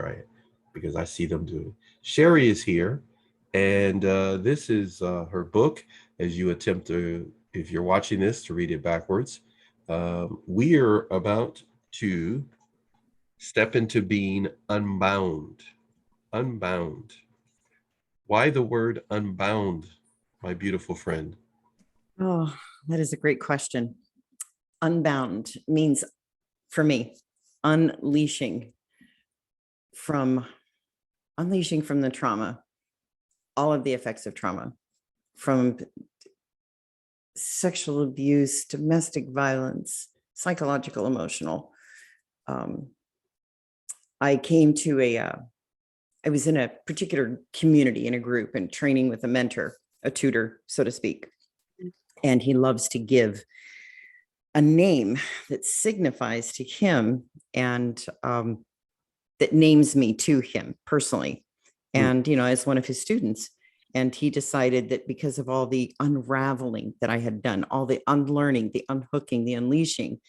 right? Because I see them do it. Sherri is here, and this is her book. As you attempt to, if you're watching this, to read it backwards, we are about to step into being unbound. Unbound. Why the word unbound, my beautiful friend? Oh, that is a great question. Unbound means, for me, unleashing from the trauma, all of the effects of trauma, from sexual abuse, domestic violence, psychological, emotional. I came to I was in a particular community, in a group, and training with a mentor, a tutor, so to speak. And he loves to give a name that signifies to him and that names me to him personally. And, as one of his students. And he decided that because of all the unraveling that I had done, all the unlearning, the unhooking, the unleashing,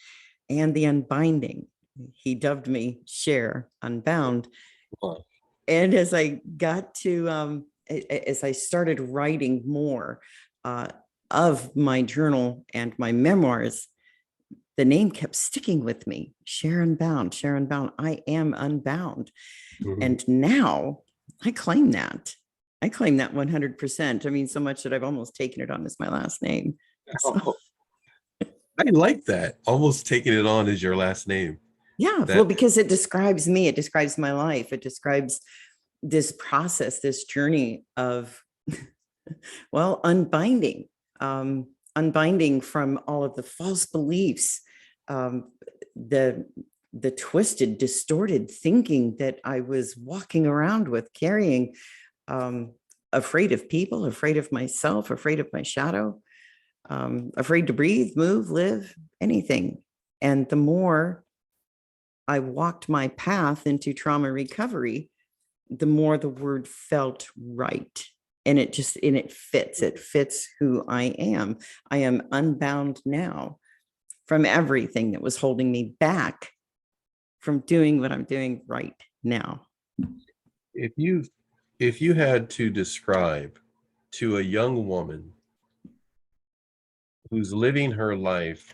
and the unbinding, he dubbed me Cher Unbound. And as I got to, as I started writing more of my journal and my memoirs, the name kept sticking with me. Cher Unbound, Cher Unbound. I am unbound. And now I claim that. I claim that 100%. I mean, so much that I've almost taken it on as my last name. So. I like that. Almost taking it on as your last name. Yeah, well, because it describes me. It describes my life. It describes this process, this journey of, well, unbinding, unbinding from all of the false beliefs, the twisted, distorted thinking that I was walking around with, carrying, afraid of people, afraid of myself, afraid of my shadow, afraid to breathe, move, live, anything. And the more I walked my path into trauma recovery, the more the word felt right. And it fits who I am. I am unbound now from everything that was holding me back from doing what I'm doing right now. If you had to describe to a young woman who's living her life,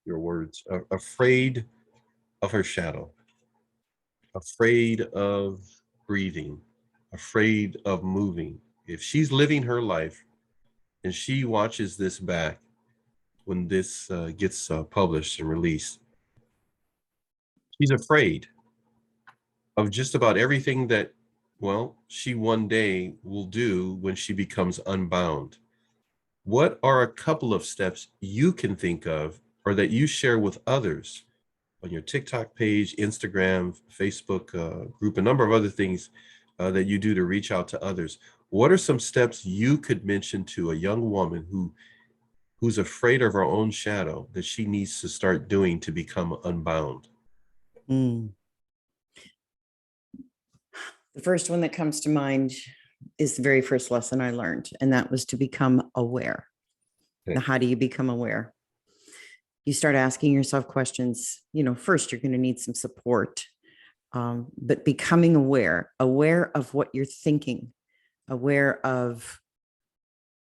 your words, afraid of her shadow, afraid of breathing, afraid of moving, if she's living her life and she watches this back when this gets published and released, she's afraid of just about everything that, well, she one day will do when she becomes unbound. What are a couple of steps you can think of or that you share with others on your TikTok page, Instagram, Facebook group, a number of other things that you do to reach out to others? What are some steps you could mention to a young woman who's afraid of her own shadow that she needs to start doing to become unbound? The first one that comes to mind is the very first lesson I learned, and that was to become aware. Okay. Now, how do you become aware? You start asking yourself questions. First, you're going to need some support, but becoming aware of what you're thinking, aware of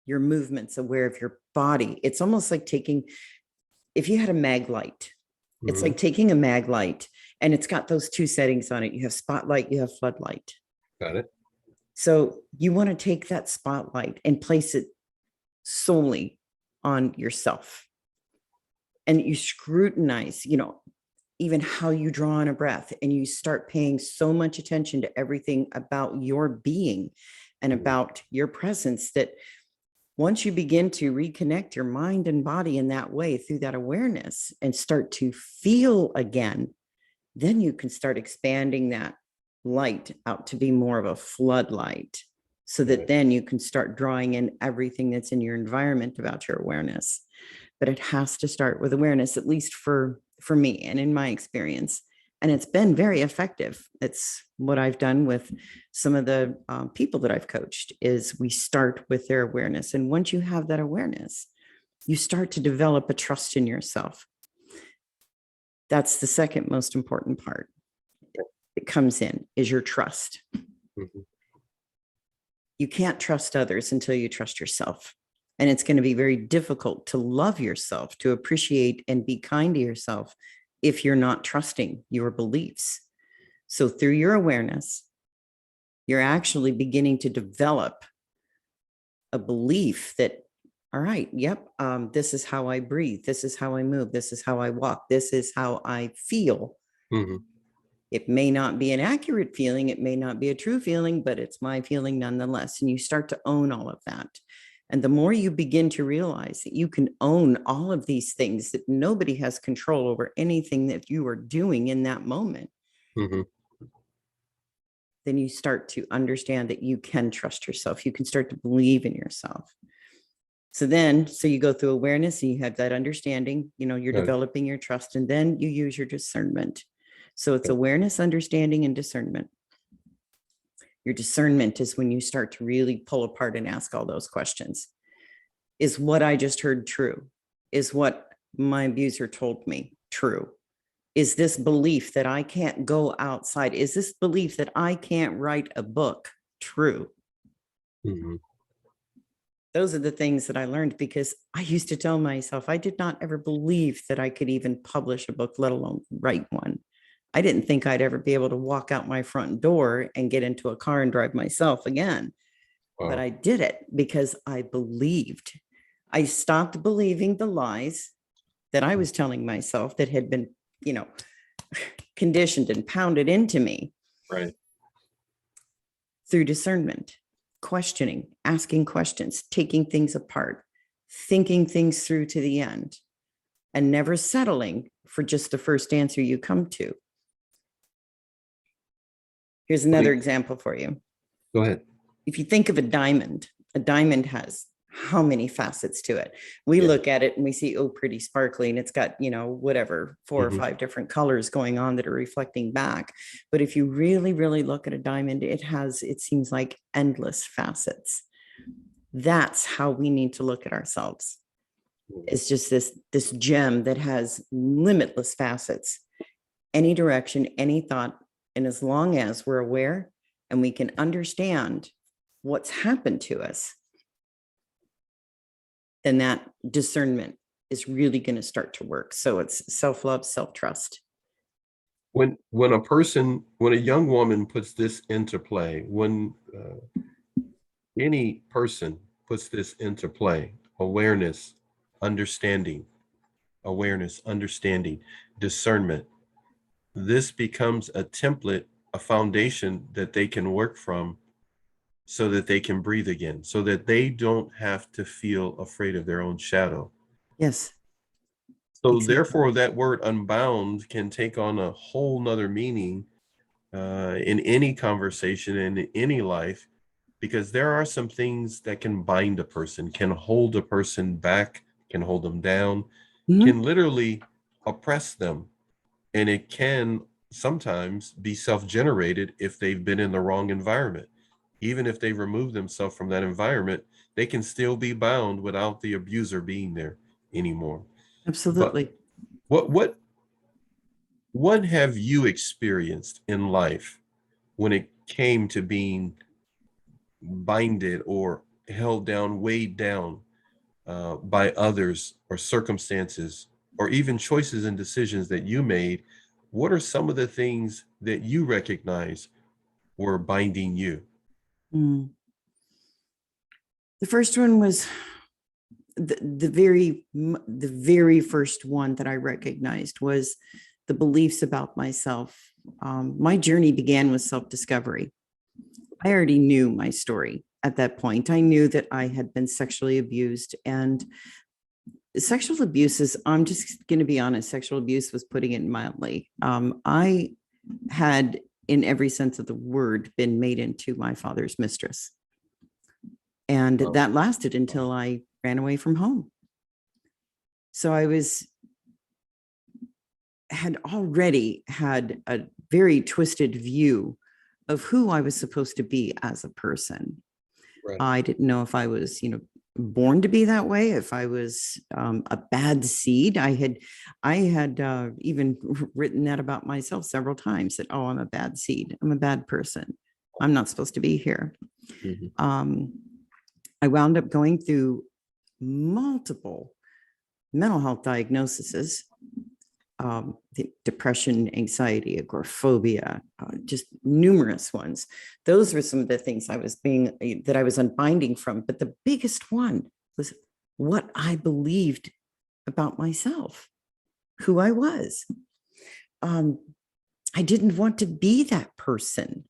your movements, aware of your body. It's almost like if you had a mag light, it's like taking a mag light, and it's got those two settings on it. You have spotlight, you have floodlight. Got it. So you want to take that spotlight and place it solely on yourself. And you scrutinize, even how you draw on a breath, and you start paying so much attention to everything about your being and about your presence, that once you begin to reconnect your mind and body in that way through that awareness and start to feel again, then you can start expanding that light out to be more of a floodlight, so that then you can start drawing in everything that's in your environment about your awareness. But it has to start with awareness, at least for me and in my experience. And it's been very effective. It's what I've done with some of the people that I've coached, is we start with their awareness. And once you have that awareness, you start to develop a trust in yourself. That's the second most important part. comes in is your trust. Mhm. You can't trust others until you trust yourself. And it's going to be very difficult to love yourself, to appreciate and be kind to yourself if you're not trusting your beliefs. So through your awareness, you're actually beginning to develop a belief that, all right, yep, this is how I breathe. This is how I move. This is how I walk. This is how I feel. Mhm. It may not be an accurate feeling. It may not be a true feeling, but it's my feeling nonetheless. And you start to own all of that. And the more you begin to realize that you can own all of these things, that nobody has control over anything that you are doing in that moment, Mhm. then you start to understand that you can trust yourself. You can start to believe in yourself. So you go through awareness and you have that understanding, you're Yeah. developing your trust, and then you use your discernment. So it's awareness, understanding, and discernment. Your discernment is when you start to really pull apart and ask all those questions. Is what I just heard true? Is what my abuser told me true? Is this belief that I can't go outside? Is this belief that I can't write a book true? Mhm. Those are the things that I learned, because I used to tell myself I did not ever believe that I could even publish a book, let alone write one. I didn't think I'd ever be able to walk out my front door and get into a car and drive myself again. But Wow. I did it because I believed. I stopped believing the lies that I was telling myself that had been, conditioned and pounded into me Right. through discernment, questioning, asking questions, taking things apart, thinking things through to the end, and never settling for just the first answer you come to. Here's another example for you. Go ahead. If you think of a diamond has how many facets to it? We Yeah. look at it and we see, oh, pretty sparkly, and it's got, whatever, 4 or Mhm. 5 different colors going on that are reflecting back. But if you really, really look at a diamond, it seems like endless facets. That's how we need to look at ourselves. It's just this gem that has limitless facets, any direction, any thought. And as long as we're aware and we can understand what's happened to us, then that discernment is really going to start to work. So it's self-love, self-trust. When a young woman puts this into play, when any person puts this into play, awareness, understanding, discernment, this becomes a template, a foundation that they can work from so that they can breathe again, so that they don't have to feel afraid of their own shadow. Yes, So exactly. therefore, that word unbound can take on a whole nother meaning in any conversation, in any life, because there are some things that can bind a person, can hold a person back, can hold them down, can Mhm. literally oppress them. And it can sometimes be self-generated if they've been in the wrong environment. Even if they remove themselves from that environment, they can still be bound without the abuser being there anymore. But Absolutely. what what what have you experienced in life when it came to being binded or held down, weighed down by others or circumstances, or even choices and decisions that you made? What are some of the things that you recognize were binding you? Mm. The first one was the very first one that I recognized was the beliefs about myself. My journey began with self-discovery. I already knew my story at that point. I knew that I had been sexually abused, and sexual abuse is, I'm just going to be honest, sexual abuse was putting it mildly. I had, in every sense of the word, been made into my father's mistress. And Oh, that lasted until I ran away from home. So had already had a very twisted view of who I was supposed to be as a person. right. I didn't know if I was, born to be that way, if I was a bad seed. I had even written that about myself several times, that, oh, I'm a bad seed. I'm a bad person. I'm not supposed to be here. Mhm. I wound up going through multiple mental health diagnoses, depression, anxiety, agoraphobia, just numerous ones. Those were some of the things that I was unbinding from. But the biggest one was what I believed about myself, who I was. I didn't want to be that person.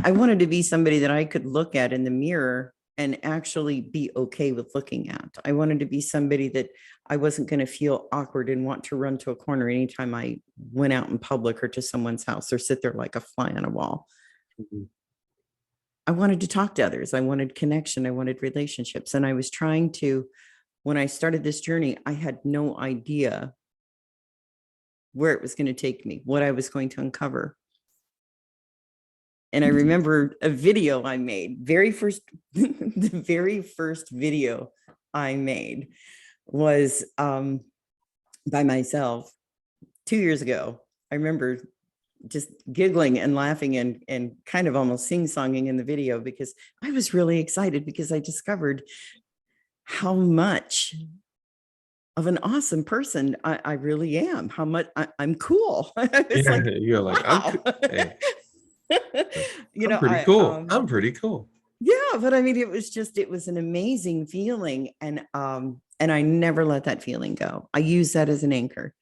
I wanted to be somebody that I could look at in the mirror and actually be okay with looking at. I wanted to be somebody that I wasn't going to feel awkward and want to run to a corner anytime I went out in public or to someone's house or sit there like a fly on a wall. Mhm. I wanted to talk to others. I wanted connection. I wanted relationships. And I was trying to, when I started this journey, I had no idea where it was going to take me, what I was going to uncover. And I remember a video I made, the very first video I made was by myself 2 years ago. I remember just giggling and laughing and kind of almost sing-songing in the video, because I was really excited, because I discovered how much of an awesome person I really am, how much I'm cool. I was Yeah, like, you're like, wow. hey, You I'm know, pretty I cool. I'm pretty cool. yeah, but I mean, it was an amazing feeling. And I never let that feeling go. I use that as an anchor.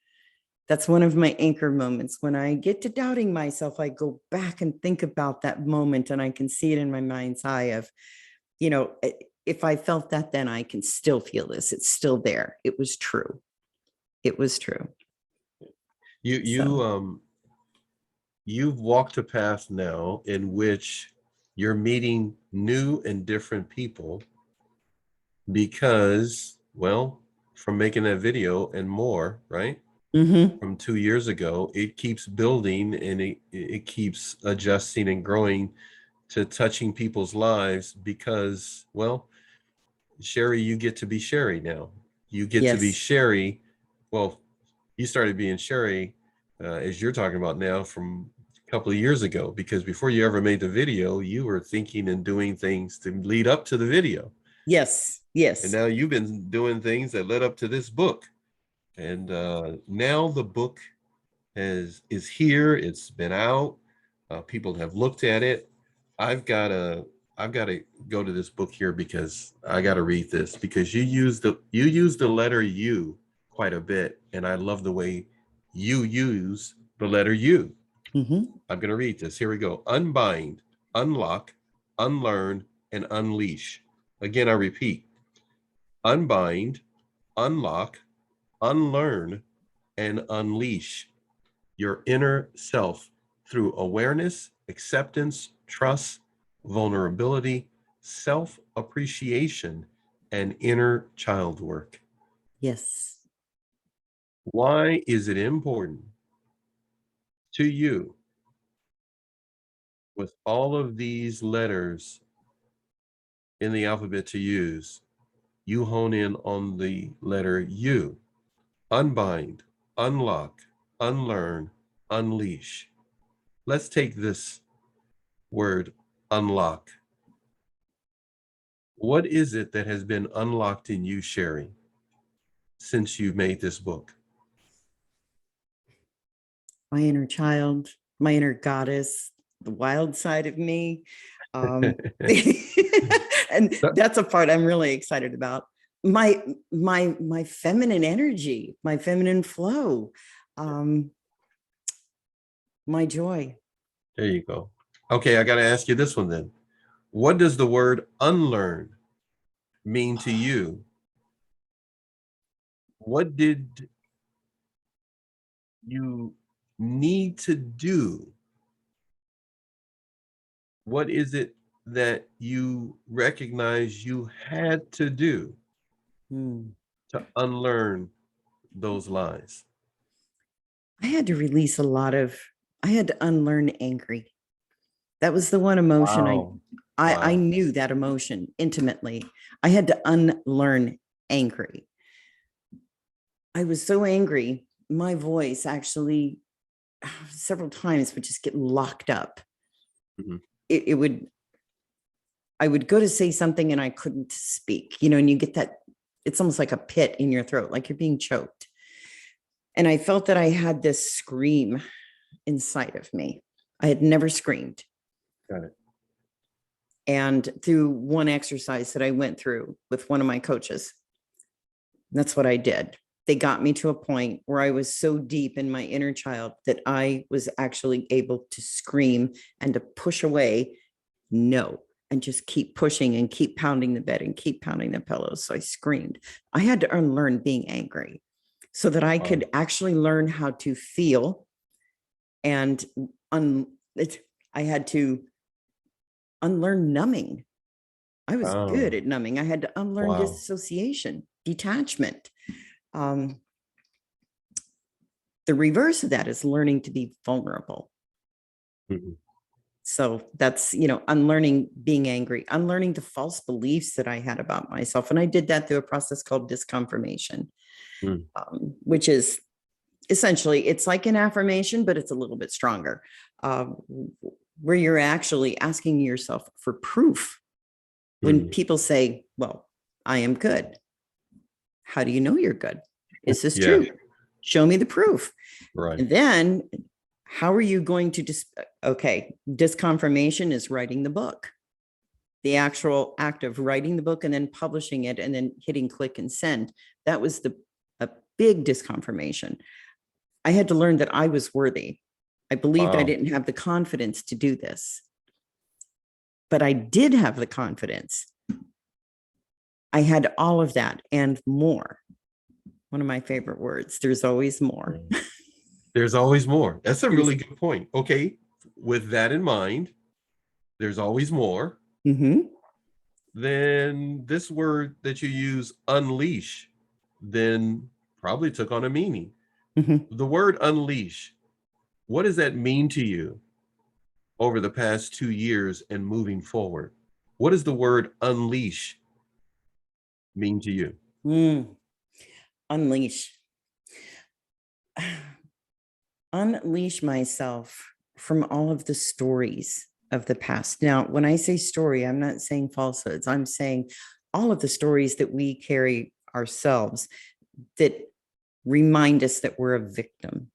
That's one of my anchor moments. When I get to doubting myself, I go back and think about that moment, and I can see it in my mind's eye of, if I felt that, then I can still feel this. It's still there. It was true. It was true. You you So, um you've walked a path now in which you're meeting new and different people because, well, from making that video and more, right? mhm. From 2 years ago, it keeps building and it keeps adjusting and growing to touching people's lives because, well, Sherri, you get to be Sherri now. You get to be Yes. Sherri. Well, you started being Sherri, as you're talking about now, from a couple of years ago, because before you ever made the video, you were thinking and doing things to lead up to the video. Yes. And Yes. now you've been doing things that led up to this book. And now the book is here. It's been out. People have looked at it. I've got to I've got to go to this book here because I got to read this because you use the letter U quite a bit, and I love the way you use the letter U. Mhm. I'm going to read this. Here we go. Unbind, unlock, unlearn, and unleash. Again, I repeat. Unbind, unlock, unlearn, and unleash your inner self through awareness, acceptance, trust, vulnerability, self appreciation, and inner child work. Yes. Why is it important to you with all of these letters in the alphabet to use? You hone in on the letter U. Unbind, unlock, unlearn, unleash. Let's take this word unlock. What is it that has been unlocked in you, Sherri, since you've made this book? My inner child, my inner goddess, the wild side of me. And that's a part I'm really excited about. My feminine energy, my feminine flow, um, my joy. There you go. Okay, I got to ask you this one then. What does the word unlearn mean to you? What did you need to do? What is it that you recognize you had to do Hmm. to unlearn those lies? I had to release I had to unlearn angry. That was the one emotion Wow. I Wow. knew that emotion intimately. I had to unlearn angry. I was so angry, my voice actually several times would just get locked up. Mhm. It would, I would go to say something and I couldn't speak, you know, and you get that, it's almost like a pit in your throat, like you're being choked. And I felt that I had this scream inside of me. I had never screamed. Got it. And through one exercise that I went through with one of my coaches, that's what I did. They got me to a point where I was so deep in my inner child that I was actually able to scream and to push away no, and just keep pushing and keep pounding the bed and keep pounding the pillows. So I screamed. I had to unlearn being angry so that I Wow. could actually learn how to feel. And I had to unlearn numbing. I was good Oh, at numbing. I had to unlearn wow. disassociation, detachment. Um, the reverse of that is learning to be vulnerable. Mhm. So that's, you know, unlearning being angry, unlearning the false beliefs that I had about myself. And I did that through a process called disconfirmation, Mm. which is essentially, it's like an affirmation, but it's a little bit stronger, where you're actually asking yourself for proof. When Mhm. people say, well, I am good. How do you know you're good? Is this Yeah, true? Show me the proof. right. And then how are you going to okay, disconfirmation is writing the book. The actual act of writing the book and then publishing it and then hitting click and send. That was a big disconfirmation. I had to learn that I was worthy. I believed I Wow. didn't have the confidence to do this, but I did have the confidence. I had all of that and more. One of my favorite words. There's always more. There's always more. That's a There's, really good point. Okay, with that in mind, there's always more. mm-hmm, Then this word that you use, unleash, then probably took on a meaning. mm-hmm. The word unleash, what does that mean to you over the past 2 years and moving forward? What does the word unleash mean to you? Unleash. Unleash myself from all of the stories of the past. Now, when I say story, I'm not saying falsehoods. I'm saying all of the stories that we carry ourselves that remind us that we're a victim.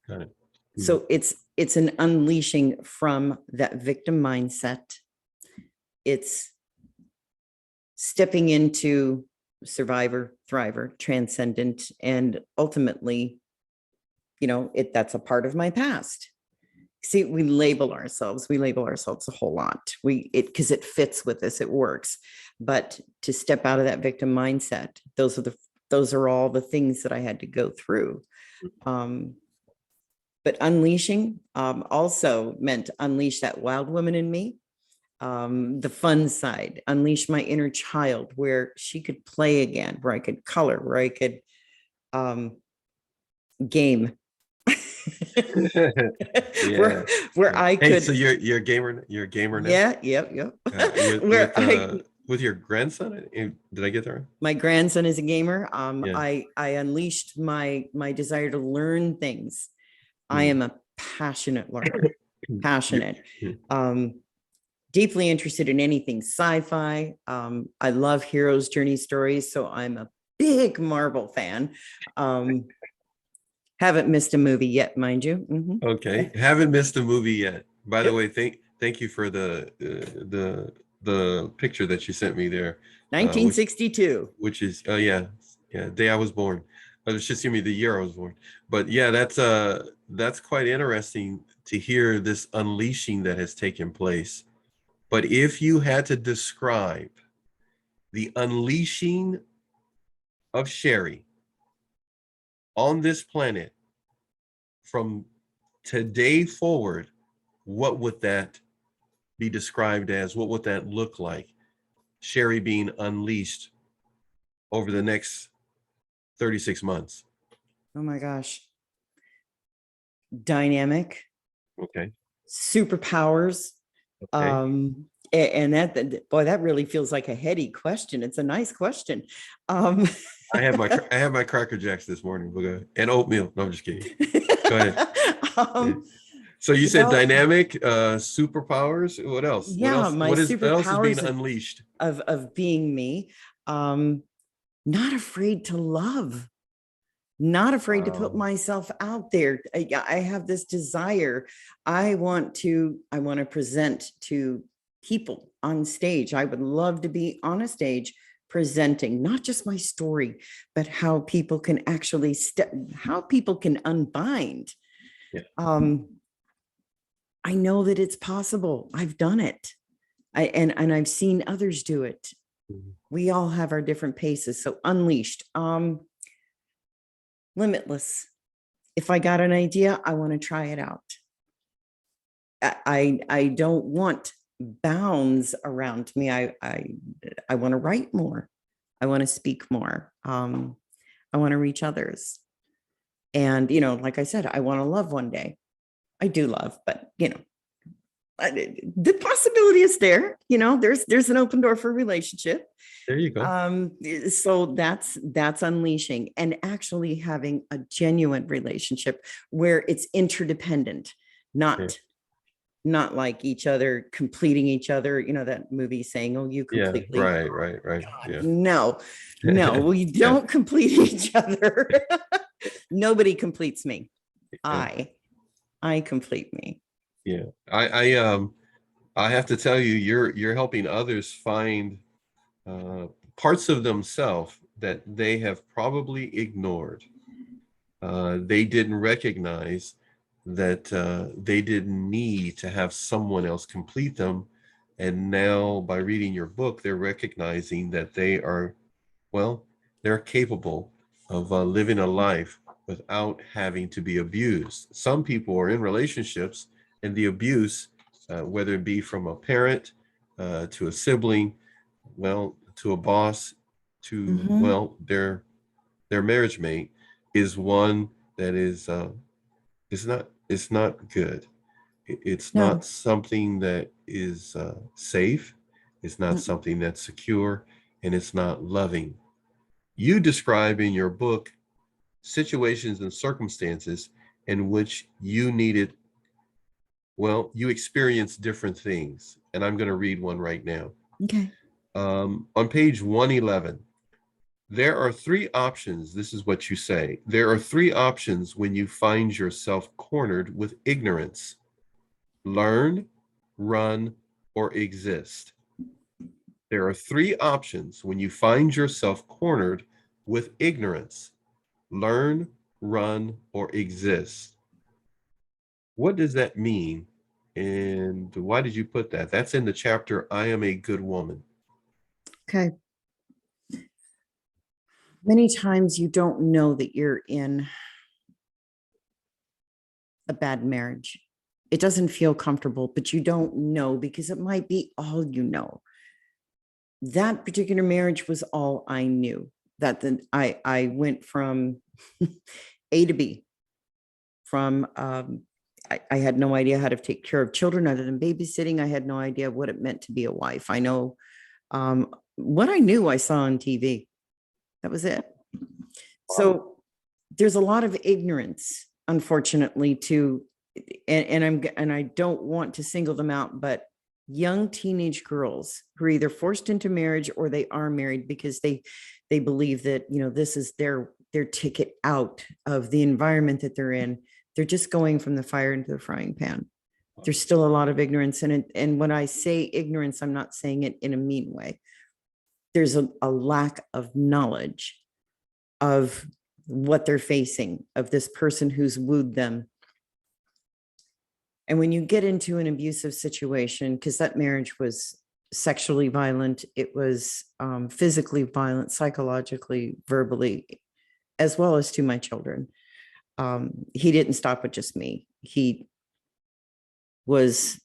Got it. Mhm. So it's an unleashing from that victim mindset. It's stepping into survivor, thriver, transcendent, and ultimately, you know, that's a part of my past. See, we label ourselves a whole lot. Because it fits with us, it works. But to step out of that victim mindset, those are all the things that I had to go through. But unleashing also meant unleash that wild woman in me, the fun side, unleash my inner child where she could play again, where I could color, where I could game. Yeah. where where Yeah. I Hey, so could, you're a gamer now? yeah, yep. With Where with your grandson? Did I get that right? my grandson is a gamer. Yeah. I unleashed my desire to learn things. I Mm. am a passionate learner, You- passionate. mm. Um, Deeply interested in anything sci-fi. I love heroes' journey stories, so I'm a big Marvel fan. Haven't missed a movie yet, mind you. Okay. Haven't missed a movie yet. By the Yep, way, thank you for the picture that you sent me there, which 1962. is yeah, day I was born. It's just give me the year I was born. But yeah, that's quite interesting to hear this unleashing that has taken place. But if you had to describe the unleashing of Sherri on this planet from today forward, what would that be described as? What would that look like? Sherri being unleashed over the next 36 months. Oh my gosh, dynamic, Okay. superpowers, Okay. And boy, that really feels like a heady question. It's a nice question. Um, I have my Cracker Jacks this morning. We'll go and oatmeal. No, I'm just kidding. Go ahead. Yeah. um, So you said well, dynamic, superpowers. What else? What yeah, else? my What else is being superpowers unleashed? of being me. Um, not afraid to love, not afraid to put Wow. myself out there. I have this desire. I want to present to people on stage. I would love to be on a stage presenting not just my story, but how people can actually how people can unbind. Yeah. I know that it's possible. I've done it. And I've seen others do it. Mhm. We all have our different paces. So unleashed, limitless. If I got an idea, I want to try it out. I don't want bounds around me. I want to write more. I want to speak more. I want to reach others. And, like I said, I want to love one day. I do love, but the possibility is there. There's an open door for relationship. There you go. So that's unleashing and actually having a genuine relationship where it's interdependent, Yeah. not like each other completing each other. That movie saying, "Oh, you Yeah. completely." Right. God, Yeah. no, we Yeah. don't complete each other. Nobody completes me. Yeah. I complete me. Yeah. I have to tell you, you're helping others find parts of themselves that they have probably ignored. They didn't recognize that they didn't need to have someone else complete them. And now by reading your book, they're recognizing that well, they're capable of living a life without having to be abused. Some people are in relationships and the abuse, whether it be from a parent, to a sibling, well, to a boss, to, Mhm. well, their marriage mate, is one that it's not good. It's not No. something that is safe. It's not Mm. something that's secure, and it's not loving. You describe in your book situations and circumstances in which you experienced different things. And I'm going to read one right now. Okay. On page 111, there are three options. This is what you say. There are three options when you find yourself cornered with ignorance: learn, run, or exist. There are three options when you find yourself cornered with ignorance: learn, run, or exist. What does that mean? And why did you put that? That's in the chapter, I Am a Good Woman. Okay. Many times you don't know that you're in a bad marriage. It doesn't feel comfortable, but you don't know because it might be all you know. That particular marriage was all I knew. I went from A to B. From I had no idea how to take care of children other than babysitting. I had no idea what it meant to be a wife. I know what I knew I saw on TV. That was it. So there's a lot of ignorance, unfortunately, and I don't want to single them out, but young teenage girls who are either forced into marriage or they are married because they believe that this is their ticket out of the environment that they're in. They're just going from the fire into the frying pan. There's still a lot of ignorance in it. And when I say ignorance, I'm not saying it in a mean way. There's a lack of knowledge of what they're facing, of this person who's wooed them. And when you get into an abusive situation, because that marriage was sexually violent, it was physically violent, psychologically, verbally, as well as to my children. He didn't stop with just me. He was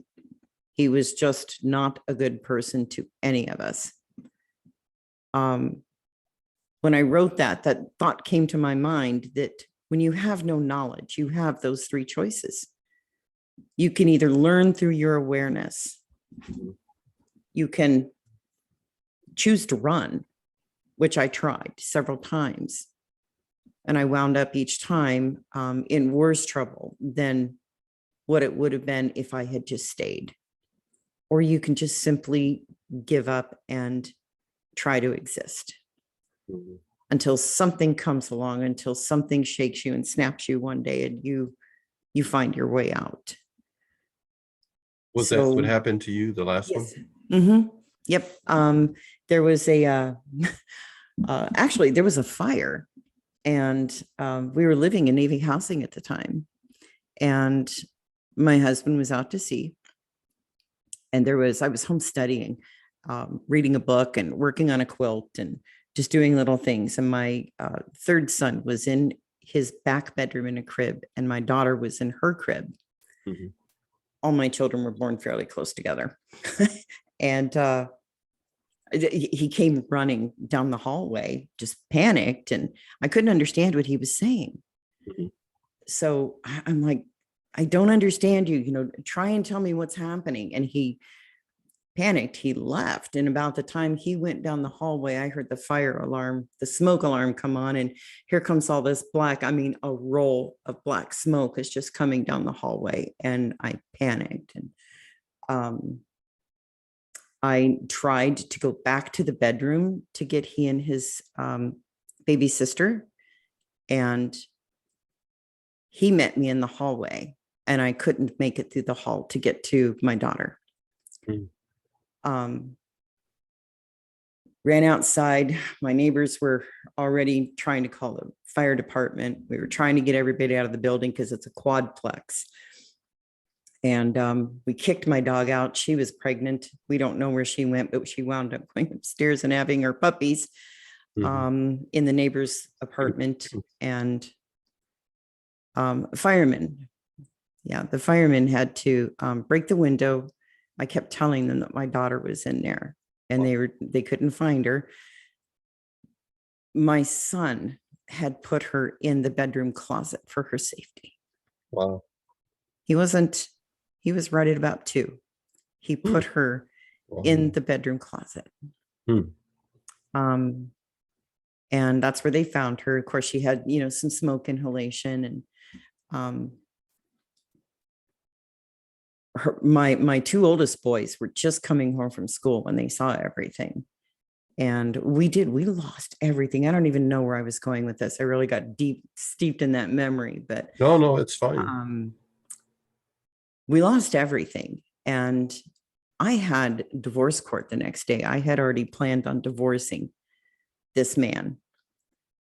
just not a good person to any of us. When I wrote that thought came to my mind that when you have no knowledge, you have those three choices. You can either learn through your awareness, You can choose to run, which I tried several times. And I wound up each time in worse trouble than what it would have been if I had just stayed. Or you can just simply give up and try to exist until something comes along, until something shakes you and snaps you one day and you find your way out. Was that what happened to you, the last one? Mm-hmm. Yep. There was actually there was a fire, and we were living in Navy housing at the time, and my husband was out to sea, and I was home studying, reading a book and working on a quilt and just doing little things. And my third son was in his back bedroom in a crib, and my daughter was in her crib. Mm-hmm. All my children were born fairly close together. And he came running down the hallway, just panicked, and I couldn't understand what he was saying. Mm-hmm. So I'm like, I don't understand you, try and tell me what's happening. And he panicked, he left. And about the time he went down the hallway, I heard the fire alarm, the smoke alarm come on, and here comes all this a roll of black smoke is just coming down the hallway. And I panicked, and I tried to go back to the bedroom to get he and his baby sister, and he met me in the hallway, and I couldn't make it through the hall to get to my daughter. Mm. Ran outside. My neighbors were already trying to call the fire department. We were trying to get everybody out of the building because it's a quadplex. And we kicked my dog out. She was pregnant. We don't know where she went, but she wound up going upstairs and having her puppies in the neighbor's apartment. And firemen. Yeah, the firemen had to break the window. I kept telling them that my daughter was in there, and they couldn't find her. My son had put her in the bedroom closet for her safety. Wow. He was right at about 2. He put her in the bedroom closet. And that's where they found her. Of course, she had, some smoke inhalation, and my 2 oldest boys were just coming home from school when they saw everything. And we lost everything. I don't even know where I was going with this. I really got steeped in that memory, but no, it's fine. We lost everything. And I had divorce court the next day. I had already planned on divorcing this man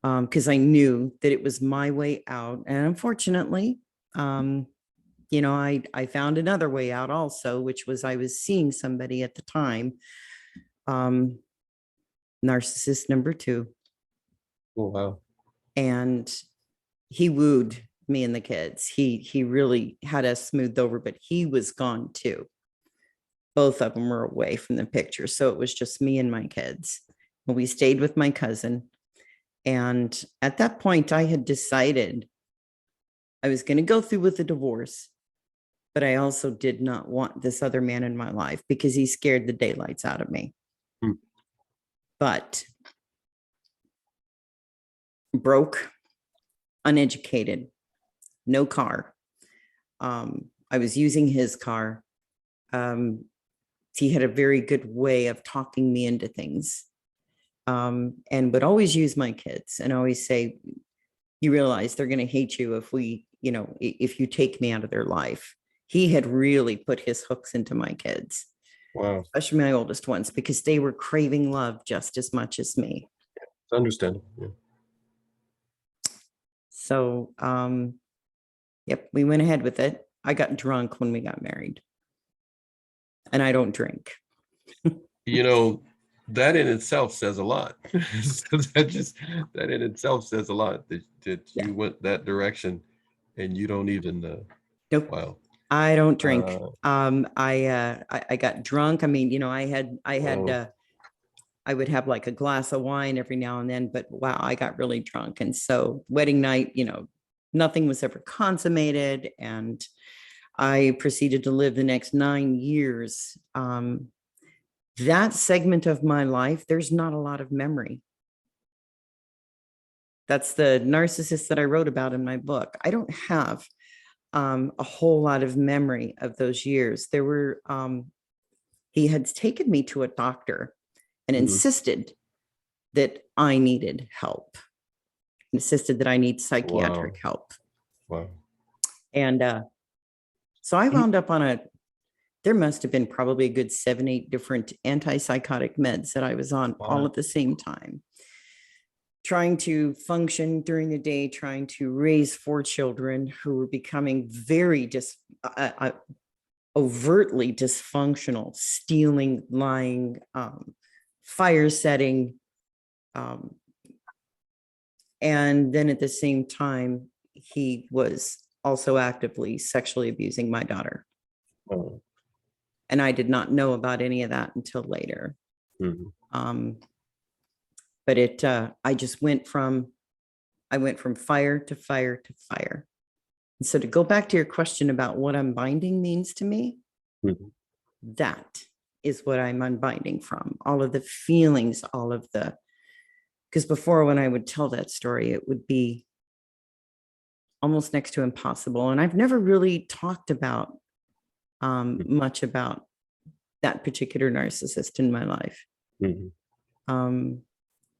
because I knew that it was my way out. And unfortunately, I found another way out also, which was I was seeing somebody at the time, narcissist number 2. Oh, wow. And he wooed me and the kids. He really had us smoothed over, but he was gone too. Both of them were away from the picture. So it was just me and my kids. We stayed with my cousin. And at that point, I had decided I was going to go through with the divorce, but I also did not want this other man in my life because he scared the daylights out of me. But broke, uneducated, no car. I was using his car. He had a very good way of talking me into things, and would always use my kids and always say, you realize they're going to hate you if you take me out of their life. He had really put his hooks into my kids. Wow. Especially my oldest ones, because they were craving love just as much as me. It's understandable. Yeah. So, yep, we went ahead with it. I got drunk when we got married, and I don't drink. That in itself says a lot. That in itself says a lot that you went that direction, and you don't even. Nope. Wow. I don't drink. I got drunk. I mean, I would have like a glass of wine every now and then, but wow, I got really drunk. And so wedding night, nothing was ever consummated. And I proceeded to live the next 9 years. That segment of my life, there's not a lot of memory. That's the narcissist that I wrote about in my book. I don't have a whole lot of memory of those years. There were, he had taken me to a doctor and insisted that I needed help, insisted that I need psychiatric help. Wow. And so I wound up on there must have been probably a good 7, 8 different antipsychotic meds that I was on all at the same time, trying to function during the day, trying to raise 4 children who were becoming very overtly dysfunctional, stealing, lying, fire setting. And then at the same time, he was also actively sexually abusing my daughter. Oh. And I did not know about any of that until later. But I just went from fire to fire to fire. And so to go back to your question about what unbinding means to me, that is what I'm unbinding from. All of the feelings, because before, when I would tell that story, it would be almost next to impossible. And I've never really talked about much about that particular narcissist in my life.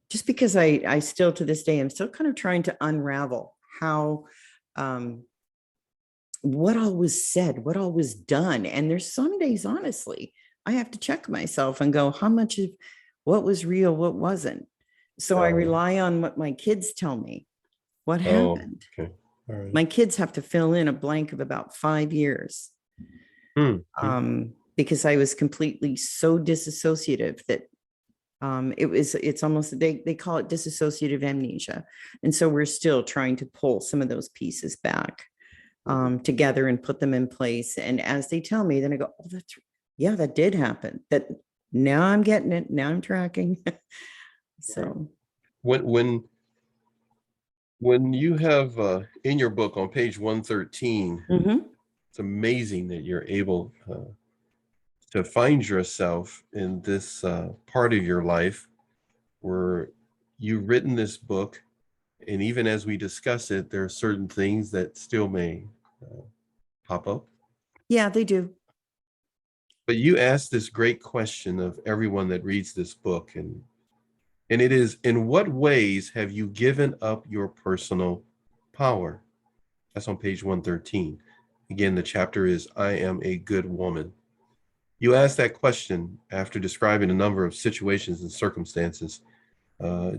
Just because I still, to this day, I'm still kind of trying to unravel how, what all was said, what all was done. And there's some days, honestly, I have to check myself and go, how much of what was real, what wasn't. So I rely on what my kids tell me, what happened. Okay. All right. My kids have to fill in a blank of about 5 years. Because I was completely so disassociative that it's almost, they call it dissociative amnesia. And so we're still trying to pull some of those pieces back together and put them in place. And as they tell me, then I go, oh, that did happen. That now I'm getting it. Now I'm tracking. So when you have in your book on page 113, it's amazing that you're able to find yourself in this part of your life where you've written this book, and even as we discuss it, there are certain things that still may pop up. Yeah, they do. But you asked this great question of everyone that reads this book, and it is, in what ways have you given up your personal power? That's on page 113. Again, the chapter is I Am a Good Woman. You asked that question after describing a number of situations and circumstances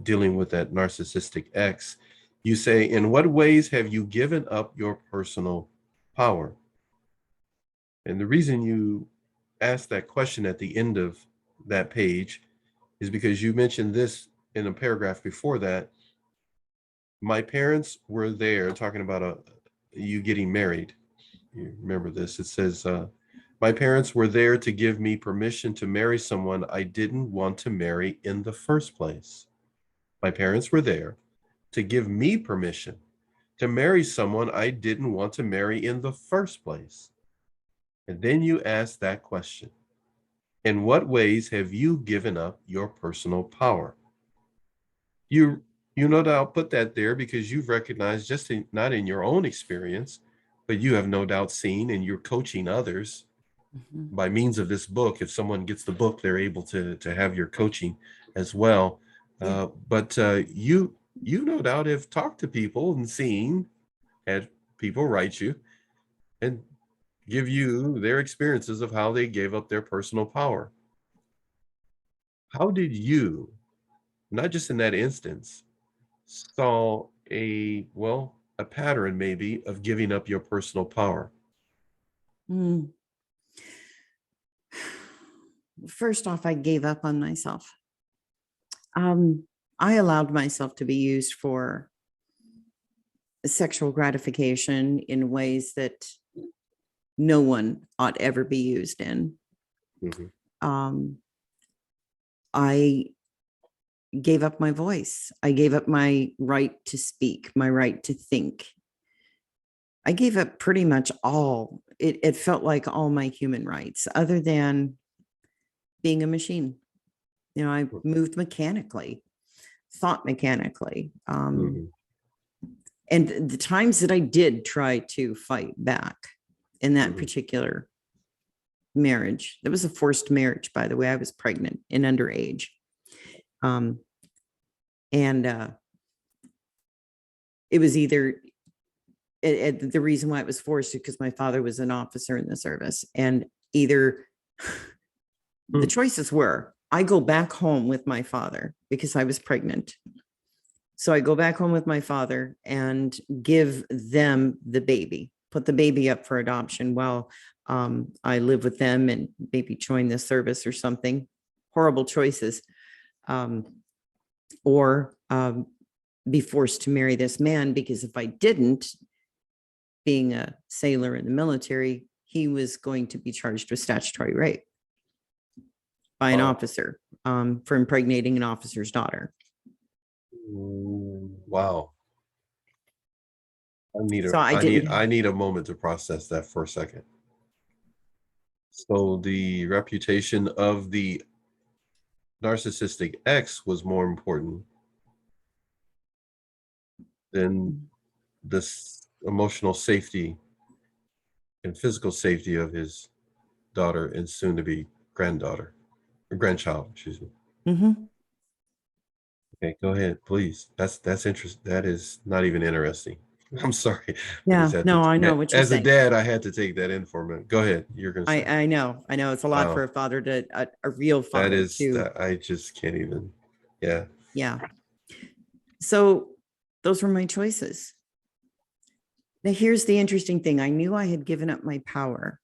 dealing with that narcissistic ex. You say, in what ways have you given up your personal power? And the reason you asked that question at the end of that page is because you mentioned this in a paragraph before that. My parents were there, talking about you getting married. You remember this. It says, my parents were there to give me permission to marry someone I didn't want to marry in the first place. My parents were there to give me permission to marry someone I didn't want to marry in the first place. And then you ask that question. In what ways have you given up your personal power? You no doubt put that there because you've recognized, not in your own experience, but you have no doubt seen, and you're coaching others by means of this book. If someone gets the book, they're able to have your coaching as well. But you no doubt have talked to people and had people write you and give you their experiences of how they gave up their personal power. How did you, not just in that instance, saw a pattern maybe of giving up your personal power? First off, I gave up on myself. I allowed myself to be used for sexual gratification in ways that no one ought ever be used in. I gave up my voice. I gave up my right to speak, my right to think. I gave up pretty much all it felt like all my human rights, other than being a machine. I moved mechanically, thought mechanically. And the times that I did try to fight back in that particular marriage, that was a forced marriage, by the way. I was pregnant and underage. It was either the reason why it was forced is because my father was an officer in the service, and either the choices were, I go back home with my father because I was pregnant. So I go back home with my father and give them the baby, put the baby up for adoption while I live with them and maybe join the service or something. Horrible choices. Or be forced to marry this man, because if I didn't, being a sailor in the military, he was going to be charged with statutory rape by an officer for impregnating an officer's daughter. Wow. I need a moment to process that for a second. So the reputation of the narcissistic ex was more important than this emotional safety and physical safety of his daughter and soon to be granddaughter or grandchild, excuse me. Okay, go ahead, please. That's interesting. That is not even interesting. I'm sorry. Yeah, no, I know what you're saying. As a dad, I had to take that in for a minute. Go ahead. You're going to say. I know. It's a lot for a father a real father I just can't even. Yeah. Yeah. So those were my choices. Now, here's the interesting thing. I knew I had given up my power,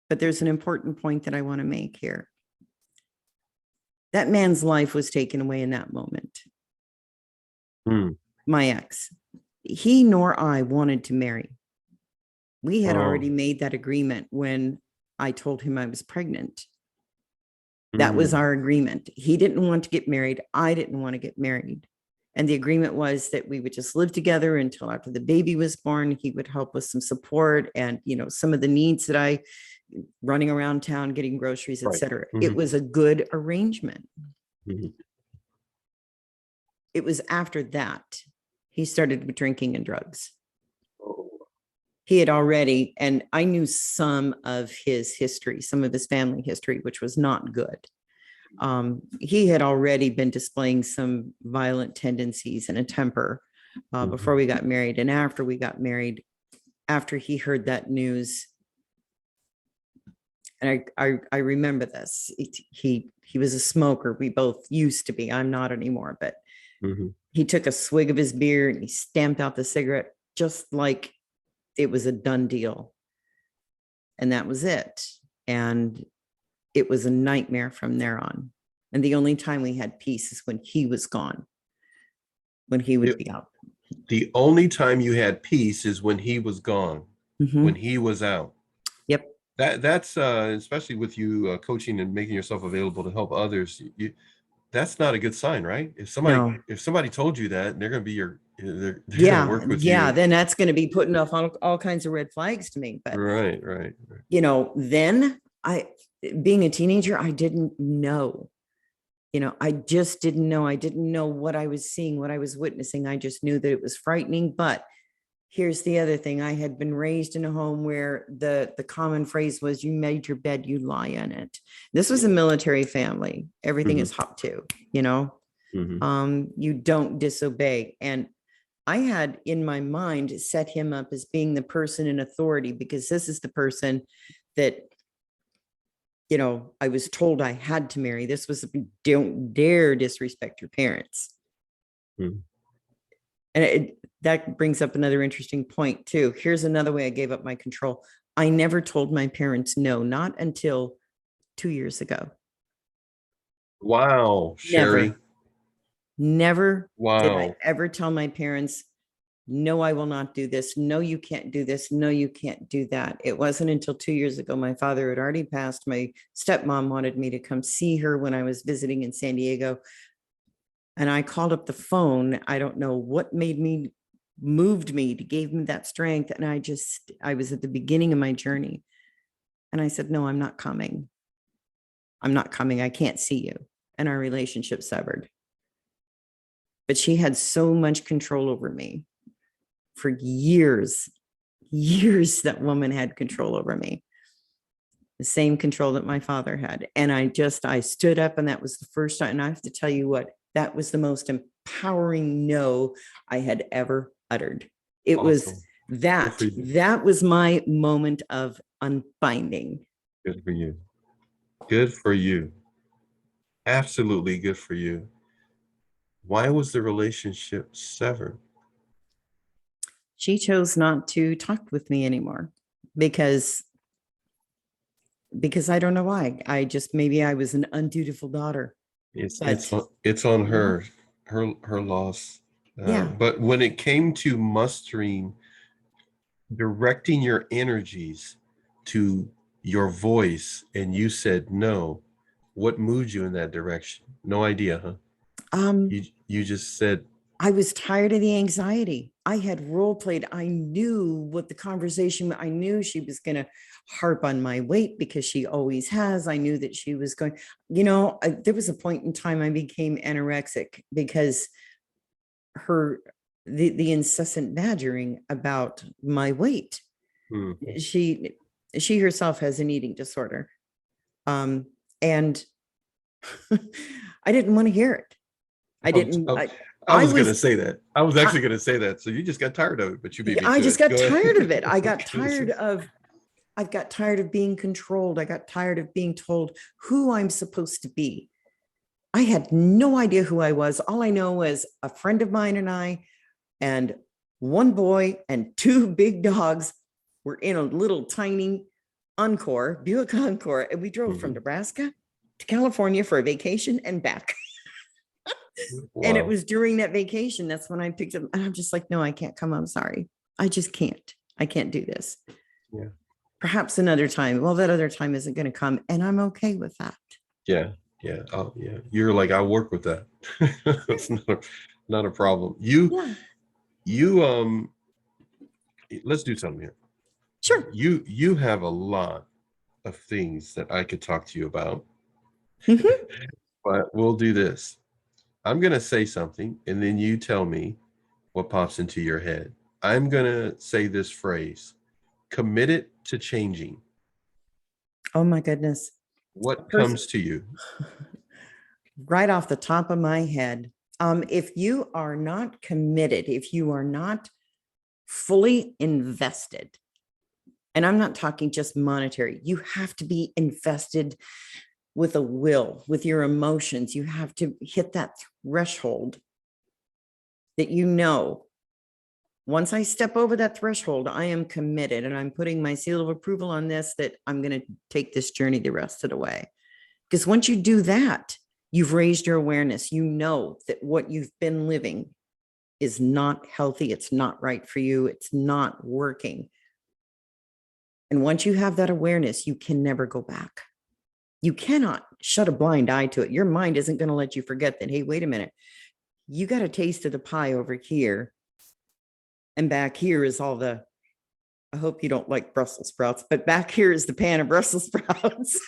but there's an important point that I want to make here. That man's life was taken away in that moment. My ex, he nor I wanted to marry. We had already made that agreement when I told him I was pregnant. That was our agreement. He didn't want to get married. I didn't want to get married. And the agreement was that we would just live together until after the baby was born. He would help with some support and, some of the needs that I, running around town, getting groceries, etc. It was a good arrangement. It was after that he started with drinking and drugs. He had already, and I knew some of his history, some of his family history, which was not good. He had already been displaying some violent tendencies and a temper before we got married. And after we got married, after he heard that news, and I remember this, he was a smoker. We both used to be. I'm not anymore, but he took a swig of his beer and he stamped out the cigarette just like it was a done deal. And that was it. And it was a nightmare from there on. And the only time we had peace is when he was gone, when he would be out. The only time you had peace is when he was gone, when he was out. Yep. That's especially with you coaching and making yourself available to help others. That's not a good sign, right? If somebody told you that, they're going to be they're gonna work with you. Then that's going to be putting off all kinds of red flags to me. But right. Then being a teenager, I didn't know. I just didn't know. I didn't know what I was seeing, what I was witnessing. I just knew that it was frightening. But here's the other thing. I had been raised in a home where the common phrase was, you made your bed, you lie in it. This was a military family. Everything is hot too, you don't disobey. And I had in my mind set him up as being the person in authority, because this is the person that, I was told I had to marry. This was, don't dare disrespect your parents. And that brings up another interesting point too. Here's another way I gave up my control. I never told my parents no, not until 2 years ago. Wow, Sherri. Never wow. did I ever tell my parents, no, I will not do this. No, you can't do this. No, you can't do that. It wasn't until 2 years ago. My father had already passed. My stepmom wanted me to come see her when I was visiting in San Diego. And I called up the phone. I don't know what moved me to give me that strength. And I was at the beginning of my journey. And I said, no, I'm not coming. I'm not coming. I can't see you. And our relationship severed. But she had so much control over me for years. Years that woman had control over me. The same control that my father had. And I stood up, and that was the first time. And I have to tell you what, that was the most empowering no I had ever uttered. It was Awesome. that was my moment of unbinding. Good for you. Good for you. Absolutely good for you. Why was the relationship severed? She chose not to talk with me anymore because I don't know why. Maybe I was an undutiful daughter. It's But it's on her loss. yeah, But when it came to mustering, directing your energies to your voice, and you said no, what moved you in that direction? No idea, huh? You just said, I was tired of the anxiety. I had role played. I knew what the conversation, I knew she was going to harp on my weight because she always has. I knew that she was going, there was a point in time I became anorexic because the incessant badgering about my weight. She herself has an eating disorder. And I didn't want to hear it. I didn't. I was going to say that. I was actually going to say that. So you just got tired of it, but you beat me to it. I just got tired of it. I got tired of being controlled. I got tired of being told who I'm supposed to be. I had no idea who I was. All I know was a friend of mine and I, and one boy and two big dogs were in a little tiny Buick Encore, and we drove from Nebraska to California for a vacation and back. Wow. And it was during that vacation, that's when I picked up, and I'm just like, no, I can't come. I'm sorry. I just can't. I can't do this. Yeah. Perhaps another time. Well, that other time isn't going to come, and I'm okay with that. Yeah. Yeah. Oh, yeah. You're like, I work with that. It's not a problem. Let's do something here. Sure. You have a lot of things that I could talk to you about, but we'll do this. I'm going to say something, and then you tell me what pops into your head. I'm going to say this phrase: committed to changing. Oh my goodness. What comes to you? Right off the top of my head, if you are not committed, if you are not fully invested, and I'm not talking just monetary, you have to be invested with a will, with your emotions. You have to hit that threshold that once I step over that threshold, I am committed, and I'm putting my seal of approval on this, that I'm going to take this journey the rest of the way. Because once you do that, you've raised your awareness. You know that what you've been living is not healthy. It's not right for you. It's not working. And once you have that awareness, you can never go back. You cannot shut a blind eye to it. Your mind isn't going to let you forget that, hey, wait a minute. You got a taste of the pie over here. And back here is all the, I hope you don't like Brussels sprouts, but back here is the pan of Brussels sprouts.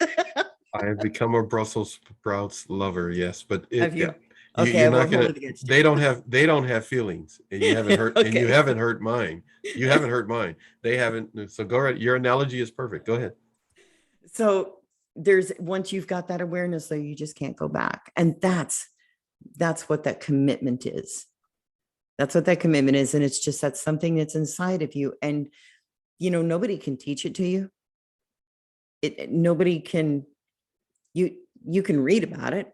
I have become a Brussels sprouts lover. Yes, but have you? Yeah. Okay, You're not gonna. They don't have feelings, and you haven't hurt. Okay. And you haven't hurt mine. You haven't hurt mine. They haven't. So go ahead. Your analogy is perfect. Go ahead. So once you've got that awareness, though, you just can't go back, and that's what that commitment is. That's what that commitment is, and it's just that's something that's inside of you, and nobody can teach it to you. Nobody can. You can read about it.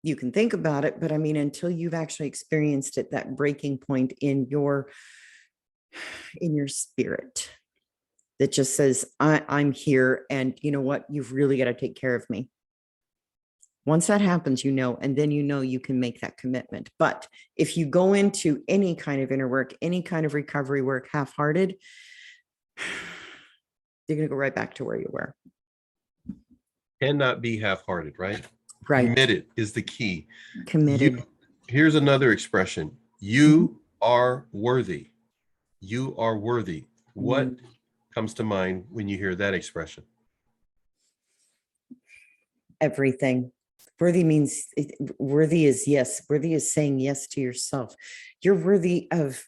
You can think about it, but I mean, until you've actually experienced it, that breaking point in your spirit that just says, I'm here, and you know what? You've really got to take care of me. Once that happens, and then you can make that commitment. But if you go into any kind of inner work, any kind of recovery work half-hearted, you're going to go right back to where you were. Cannot be half-hearted, right? Right. Committed is the key. Committed. Here's another expression. You are worthy. You are worthy. What comes to mind when you hear that expression? everything. Worthy means worthy is yes. Worthy is saying yes to yourself. You're worthy of,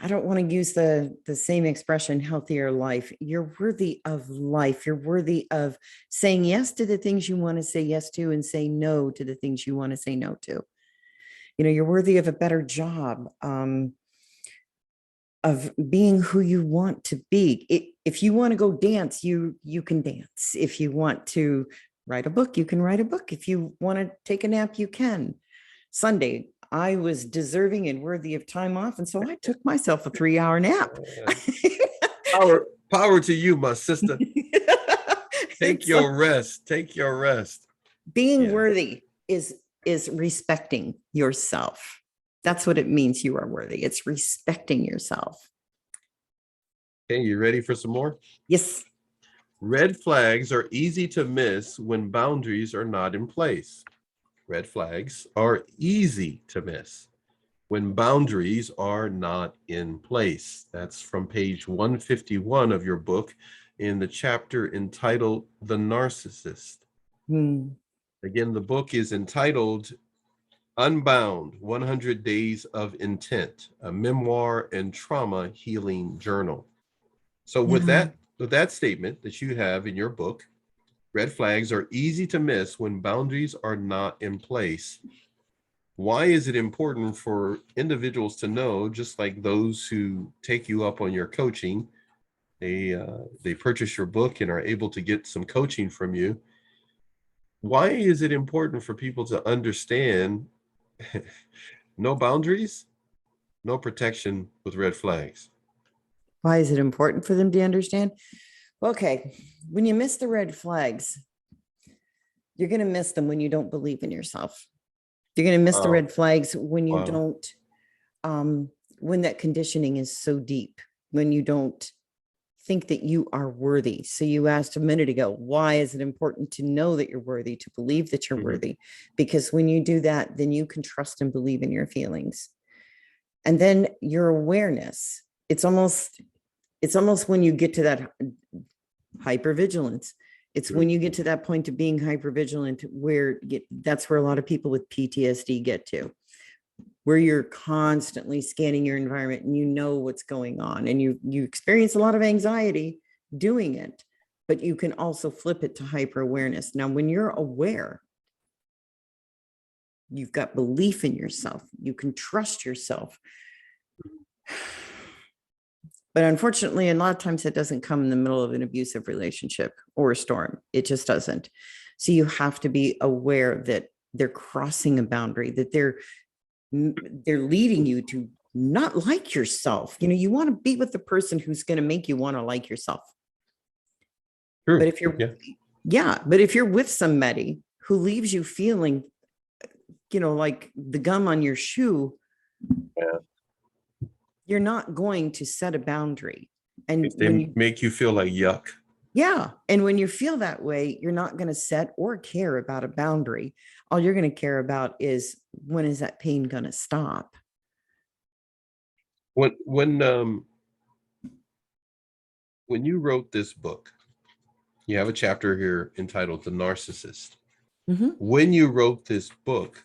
I don't want to use the same expression, healthier life. You're worthy of life. You're worthy of saying yes to the things you want to say yes to and say no to the things you want to say no to. You know, you're worthy of a better job, of being who you want to be. If you want to go dance, you can dance. If you want to write a book, you can write a book. If you want to take a nap, you can. Sunday, I was deserving and worthy of time off, and so I took myself a 3-hour nap. Power to you, my sister. Take your rest. Take your rest. Being worthy is respecting yourself. That's what it means. You are worthy. It's respecting yourself. Okay, you ready for some more? Yes. Red flags are easy to miss when boundaries are not in place. Red flags are easy to miss when boundaries are not in place. That's from page 151 of your book in the chapter entitled The Narcissist. Again, the book is entitled Unbound, 100 Days of Intent, a memoir and trauma healing journal. So with that statement that you have in your book, red flags are easy to miss when boundaries are not in place. Why is it important for individuals to know, just like those who take you up on your coaching, they purchase your book and are able to get some coaching from you? Why is it important for people to understand no boundaries, no protection with red flags? Why is it important for them to understand? Okay, when you miss the red flags, you're going to miss them when you don't believe in yourself. You're going to miss the red flags when you don't, when that conditioning is so deep, when you don't think that you are worthy. So you asked a minute ago, why is it important to know that you're worthy, to believe that you're worthy? Because when you do that, then you can trust and believe in your feelings. And then your awareness, it's almost when you get to that hypervigilance. It's when you get to that point of being hypervigilant where that's where a lot of people with PTSD get to, where you're constantly scanning your environment and you know what's going on, and you experience a lot of anxiety doing it, but you can also flip it to hyper awareness. Now, when you're aware, you've got belief in yourself, you can trust yourself. But unfortunately, a lot of times it doesn't come in the middle of an abusive relationship or a storm. It just doesn't. So you have to be aware that they're crossing a boundary, that they're leading you to not like yourself. You know, you want to be with the person who's going to make you want to like yourself. True. But if you're, but if you're with somebody who leaves you feeling, you know, like the gum on your shoe, you're not going to set a boundary. And when you make you feel like yuck. Yeah. And when you feel that way, you're not going to set or care about a boundary. All you're going to care about is, when is that pain going to stop? When you wrote this book, you have a chapter here entitled The Narcissist. When you wrote this book,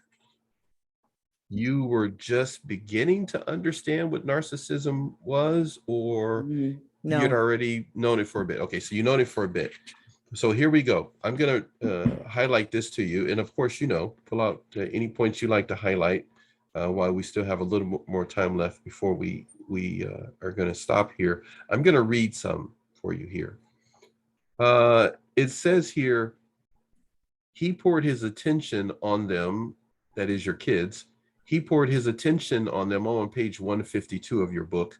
you were just beginning to understand what narcissism was, or you had already known it for a bit? Okay, so you known it for a bit. So here we go. I'm going to highlight this to you. And of course, you know, pull out any points you like to highlight while we still have a little more time left before we are going to stop here. I'm going to read some for you here. It says here, he poured his attention on them, that is your kids. He poured his attention on them, on page 152 of your book.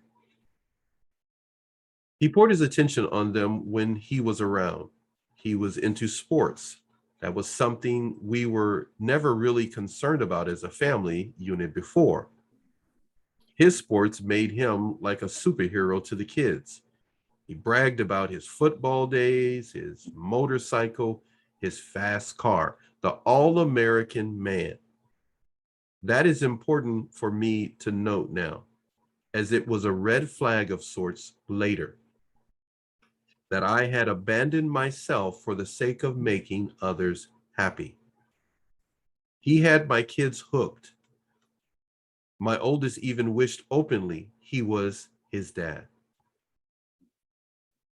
He poured his attention on them when he was around. He was into sports. That was something we were never really concerned about as a family unit before. His sports made him like a superhero to the kids. He bragged about his football days, his motorcycle, his fast car, the all-American man. That is important for me to note now, as it was a red flag of sorts later. that I had abandoned myself for the sake of making others happy. He had my kids hooked. My oldest even wished openly he was his dad.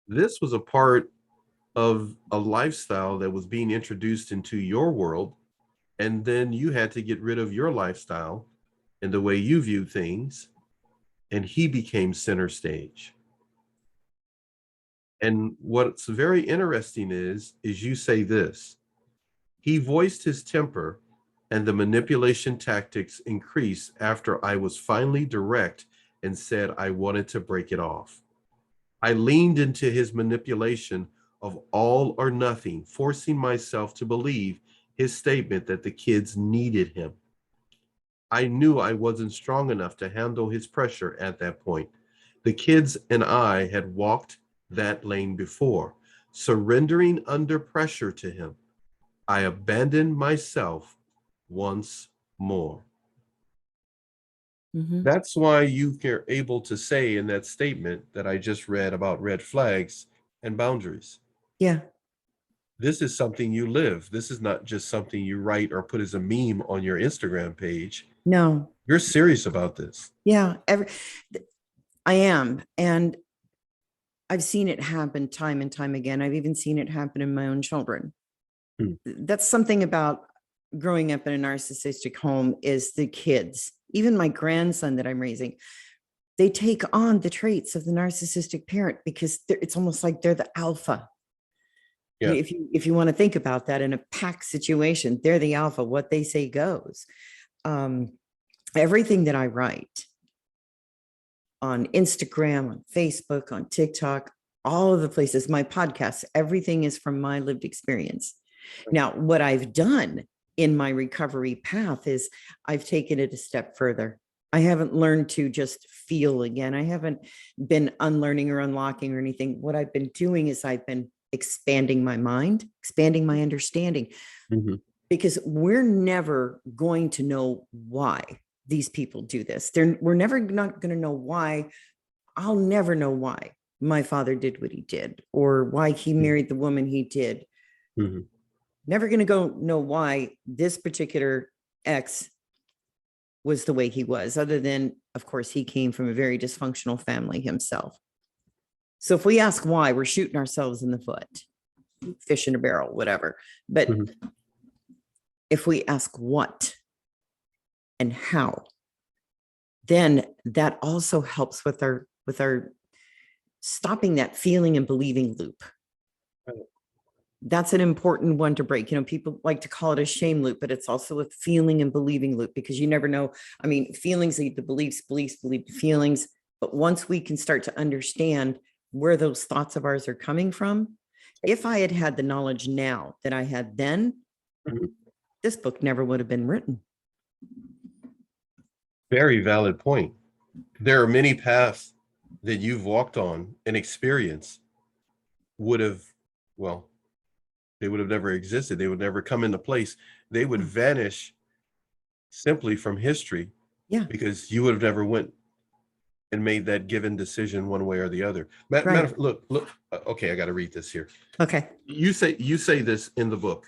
This was a part of a lifestyle that was being introduced into your world, and then you had to get rid of your lifestyle and the way you view things, and he became center stage. And what's very interesting is you say this: he voiced his temper and the manipulation tactics increased after I was finally direct and said I wanted to break it off. I leaned into his manipulation of all or nothing, forcing myself to believe his statement that the kids needed him. I knew I wasn't strong enough to handle his pressure at that point. The kids and I had walked that lane before, surrendering under pressure to him. I abandoned myself once more. That's why you are able to say in that statement that I just read about red flags and boundaries. Yeah. This is something you live. This is not just something you write or put as a meme on your Instagram page. No. You're serious about this. Yeah. I am. And I've seen it happen time and time again. I've even seen it happen in my own children. That's something about growing up in a narcissistic home is the kids, even my grandson that I'm raising, they take on the traits of the narcissistic parent because it's almost like they're the alpha. Yeah. If you want to think about that in a pack situation, they're the alpha. What they say goes. Everything that I write on Instagram, on Facebook, on TikTok, all of the places, my podcasts, everything is from my lived experience. Now, what I've done in my recovery path is I've taken it a step further. I haven't learned to just feel again. I haven't been unlearning or unlocking or anything. What I've been doing is I've been expanding my mind, expanding my understanding, because we're never going to know why these people do this. We're never not going to know why. I'll never know why my father did what he did or why he married the woman he did. Never going to know why this particular ex was the way he was, other than, of course, he came from a very dysfunctional family himself. So if we ask why, we're shooting ourselves in the foot, fish in a barrel, whatever. But if we ask what and how, then that also helps with our stopping that feeling and believing loop. That's an important one to break. You know, people like to call it a shame loop, but it's also a feeling and believing loop because you never know. I mean, feelings lead to beliefs, beliefs lead to feelings. But once we can start to understand where those thoughts of ours are coming from, if I had had the knowledge now that I had then, this book never would have been written. Very valid point. There are many paths that you've walked on and experienced would have, well, they would have never existed. They would never come into place. They would vanish simply from history. Yeah. Because you would have never went and made that given decision one way or the other. Look, okay, I got to read this here. Okay. You say this in the book.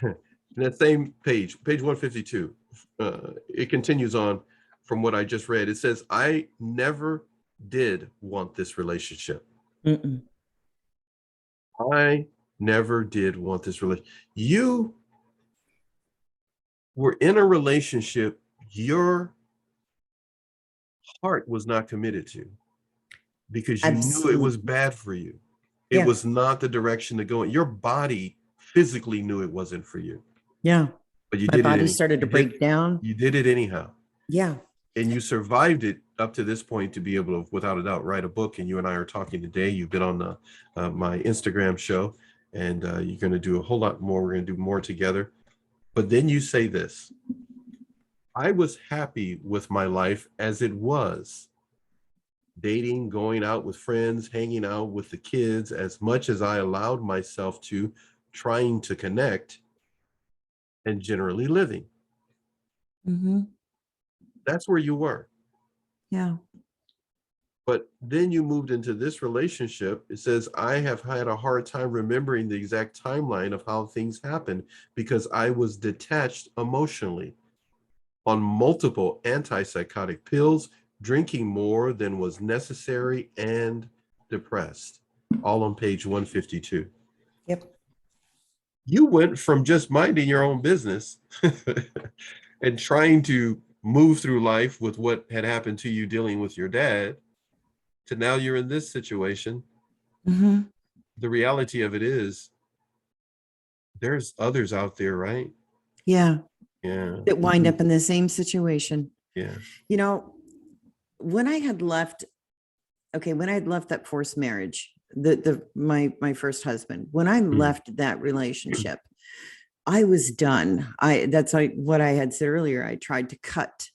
In that same page 152, it continues on from what I just read. It says, I never did want this relationship. I never did want this relationship. You were in a relationship your heart was not committed to because you knew it was bad for you. It was not the direction to go in. Your body physically knew it wasn't for you. Yeah. But you My did body it. started to break down. You did it anyhow. Yeah. And you survived it up to this point to be able to, without a doubt, write a book. And you and I are talking today. You've been on my Instagram show, and you're going to do a whole lot more. We're going to do more together. But then you say this: I was happy with my life as it was. Dating, going out with friends, hanging out with the kids, as much as I allowed myself to, trying to connect, and generally living. That's where you were. Yeah. But then you moved into this relationship. It says, I have had a hard time remembering the exact timeline of how things happened because I was detached emotionally on multiple antipsychotic pills, drinking more than was necessary, and depressed. All on page 152. Yep. You went from just minding your own business and trying to move through life with what had happened to you dealing with your dad to now you're in this situation. Mm-hmm. The reality of it is there's others out there, right? Yeah. Yeah. That wind up in the same situation. Yeah. You know, when I had left, when I had left that forced marriage, my first husband, when I left that relationship, I was done. That's like what I had said earlier. I tried to cut.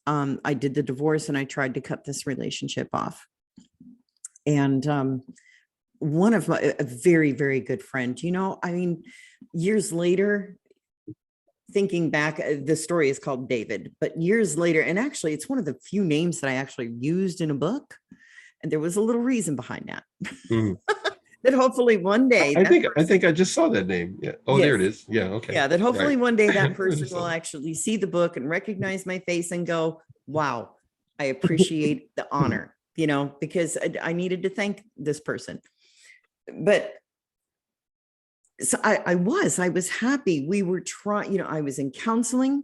I did the divorce and I tried to cut this relationship off. And one of a very, very good friend, years later, thinking back, the story is called David, but years later, and actually it's one of the few names that I actually used in a book. And there was a little reason behind that. That hopefully one day I think I just saw that name. Yeah. Oh, yes. There it is. Yeah. Okay. Yeah, that hopefully one day that person will actually see the book and recognize my face and go, wow, I appreciate the honor, because I needed to thank this person. But so I was happy. We were trying, I was in counseling.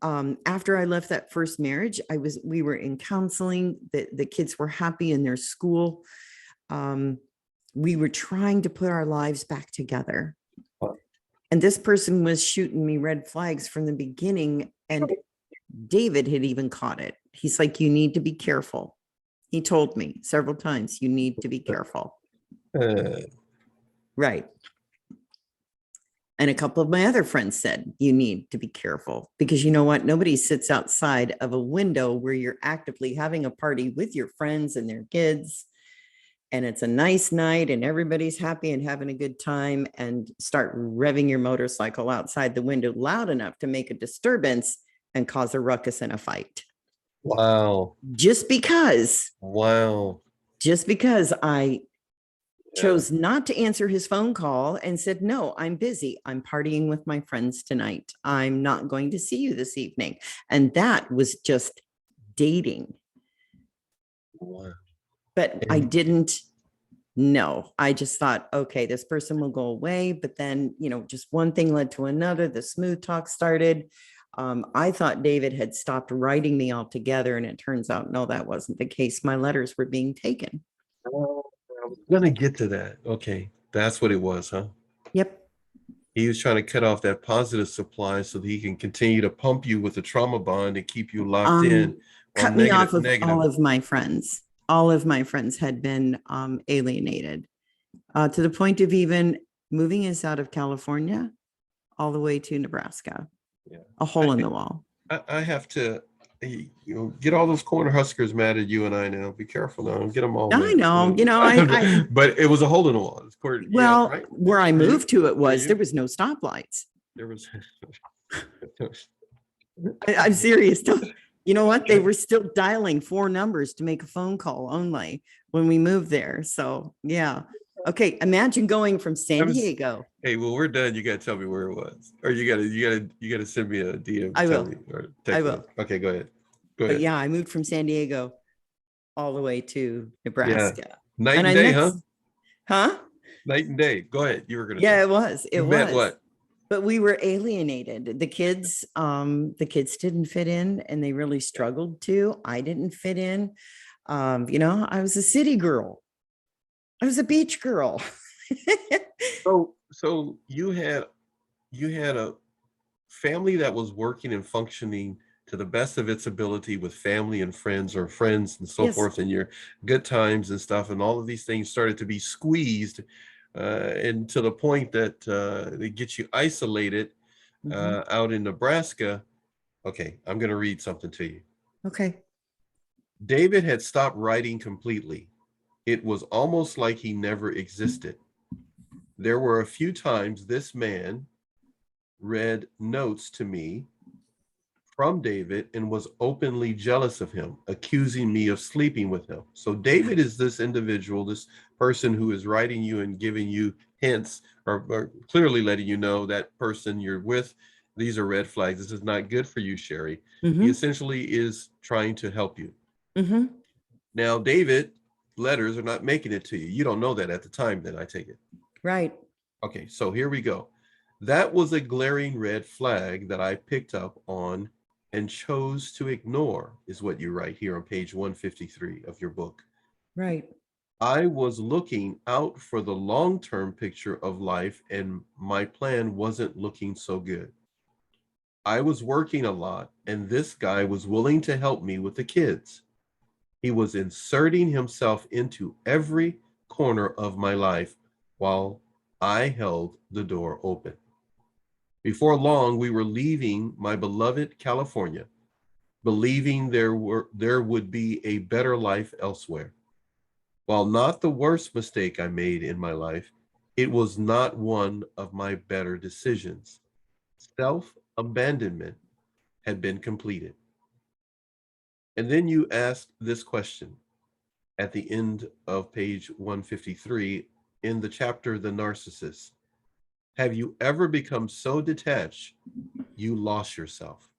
After I left that first marriage, we were in counseling. The kids were happy in their school. We were trying to put our lives back together. And this person was shooting me red flags from the beginning. And David had even caught it. He's like, you need to be careful. He told me several times, you need to be careful. Right. And a couple of my other friends said, you need to be careful because you know what? Nobody sits outside of a window where you're actively having a party with your friends and their kids. And it's a nice night and everybody's happy and having a good time and start revving your motorcycle outside the window loud enough to make a disturbance and cause a ruckus and a fight. Wow. Just because I chose not to answer his phone call and said, no, I'm busy. I'm partying with my friends tonight. I'm not going to see you this evening. And that was just dating. Wow. But I didn't know. I just thought, okay, this person will go away. But then, just one thing led to another. The smooth talk started. I thought David had stopped writing me altogether. And it turns out, no, that wasn't the case. My letters were being taken. I was gonna get to that. Okay. That's what it was, huh? Yep. He was trying to cut off that positive supply so that he can continue to pump you with the trauma bond and keep you locked in. Cut me off of all of my friends. All of my friends had been alienated to the point of even moving us out of California all the way to Nebraska. Yeah. A hole in the wall. I have to, get all those corner huskers mad at you and I now. Be careful now. Get them all. I know, I but it was a hole in the wall. Well, right? Where I moved to, there was no stoplights. There was. I'm serious. You know what? They were still dialing 4 numbers to make a phone call only when we moved there. So yeah. Okay. Imagine going from San Diego. Hey, well, we're done. You gotta tell me where it was, or you gotta send me a DM. I will. I will. Okay, go ahead. But yeah, I moved from San Diego all the way to Nebraska. Yeah. Night and day, huh? Huh? Night and day. Go ahead. You were gonna. Yeah, it was. It was. What? But we were alienated. The kids didn't fit in and they really struggled to. I didn't fit in. I was a city girl. I was a beach girl. So you had a family that was working and functioning to the best of its ability with family and friends or friends and so forth, and your good times and stuff. And all of these things started to be squeezed and to the point that they get you isolated out in Nebraska. Okay, I'm going to read something to you. Okay. David had stopped writing completely. It was almost like he never existed. There were a few times this man read notes to me from David and was openly jealous of him, accusing me of sleeping with him. So David is this individual, this person who is writing you and giving you hints, or clearly letting you know that person you're with, these are red flags. This is not good for you, Sherri. He essentially is trying to help you. Now, David, letters are not making it to you. You don't know that at the time, then I take it. Right. Okay, so here we go. That was a glaring red flag that I picked up on and chose to ignore, is what you write here on page 153 of your book. Right. I was looking out for the long-term picture of life, and my plan wasn't looking so good. I was working a lot, and this guy was willing to help me with the kids. He was inserting himself into every corner of my life while I held the door open. Before long, we were leaving my beloved California, believing there would be a better life elsewhere. While not the worst mistake I made in my life, it was not one of my better decisions. Self-abandonment had been completed. And then you ask this question at the end of page 153 in the chapter, The Narcissist. Have you ever become so detached you lost yourself?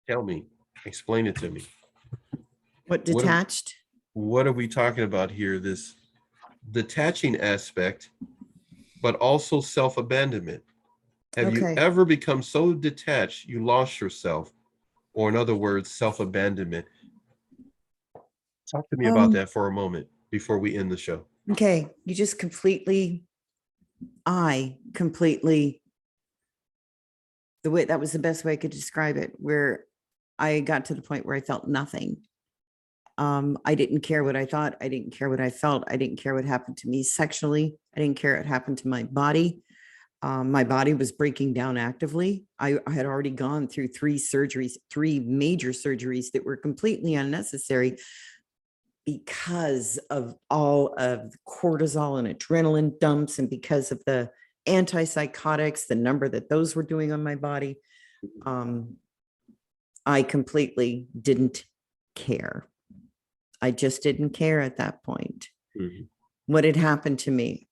Tell me, explain it to me. What detached? What are we talking about here? This detaching aspect, but also self-abandonment. Have you ever become so detached you lost yourself? Or in other words, self-abandonment. Talk to me about that for a moment before we end the show. Okay. You just the way that was the best way I could describe it, where I got to the point where I felt nothing. I didn't care what I thought. I didn't care what I felt. I didn't care what happened to me sexually. I didn't care what happened to my body. My body was breaking down actively. I had already gone through three major surgeries that were completely unnecessary because of all of the cortisol and adrenaline dumps, and because of the antipsychotics, the number that those were doing on my body. I completely didn't care. I just didn't care at that point. What had happened to me?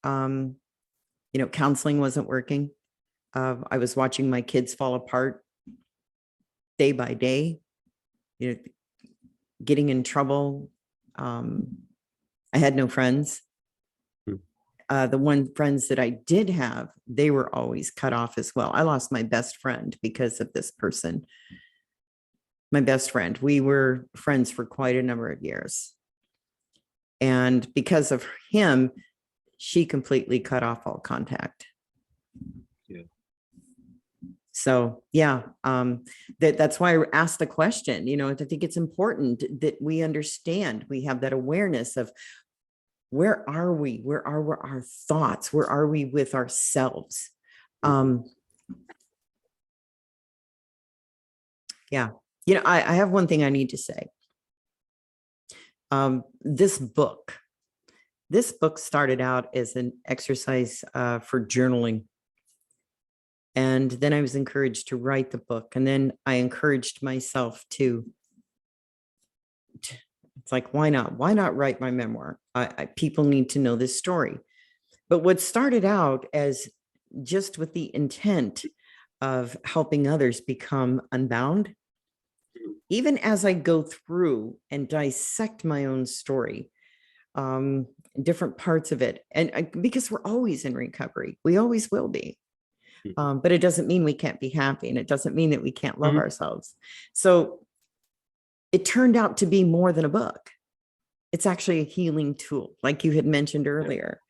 Counseling wasn't working. I was watching my kids fall apart day by day, getting in trouble. I had no friends. The one friends that I did have, they were always cut off as well. I lost my best friend because of this person. My best friend, we were friends for quite a number of years. And because of him, she completely cut off all contact. So that's why I asked the question. I think it's important that we understand, we have that awareness of where are we? Where are our thoughts? Where are we with ourselves? I have one thing I need to say. This book started out as an exercise for journaling. And then I was encouraged to write the book. And then I encouraged myself to it's like, why not? Why not write my memoir? People need to know this story. But what started out as just with the intent of helping others become unbound, even as I go through and dissect my own story, different parts of it, and because we're always in recovery, we always will be. But it doesn't mean we can't be happy, and it doesn't mean that we can't love ourselves. So it turned out to be more than a book. It's actually a healing tool, like you had mentioned earlier.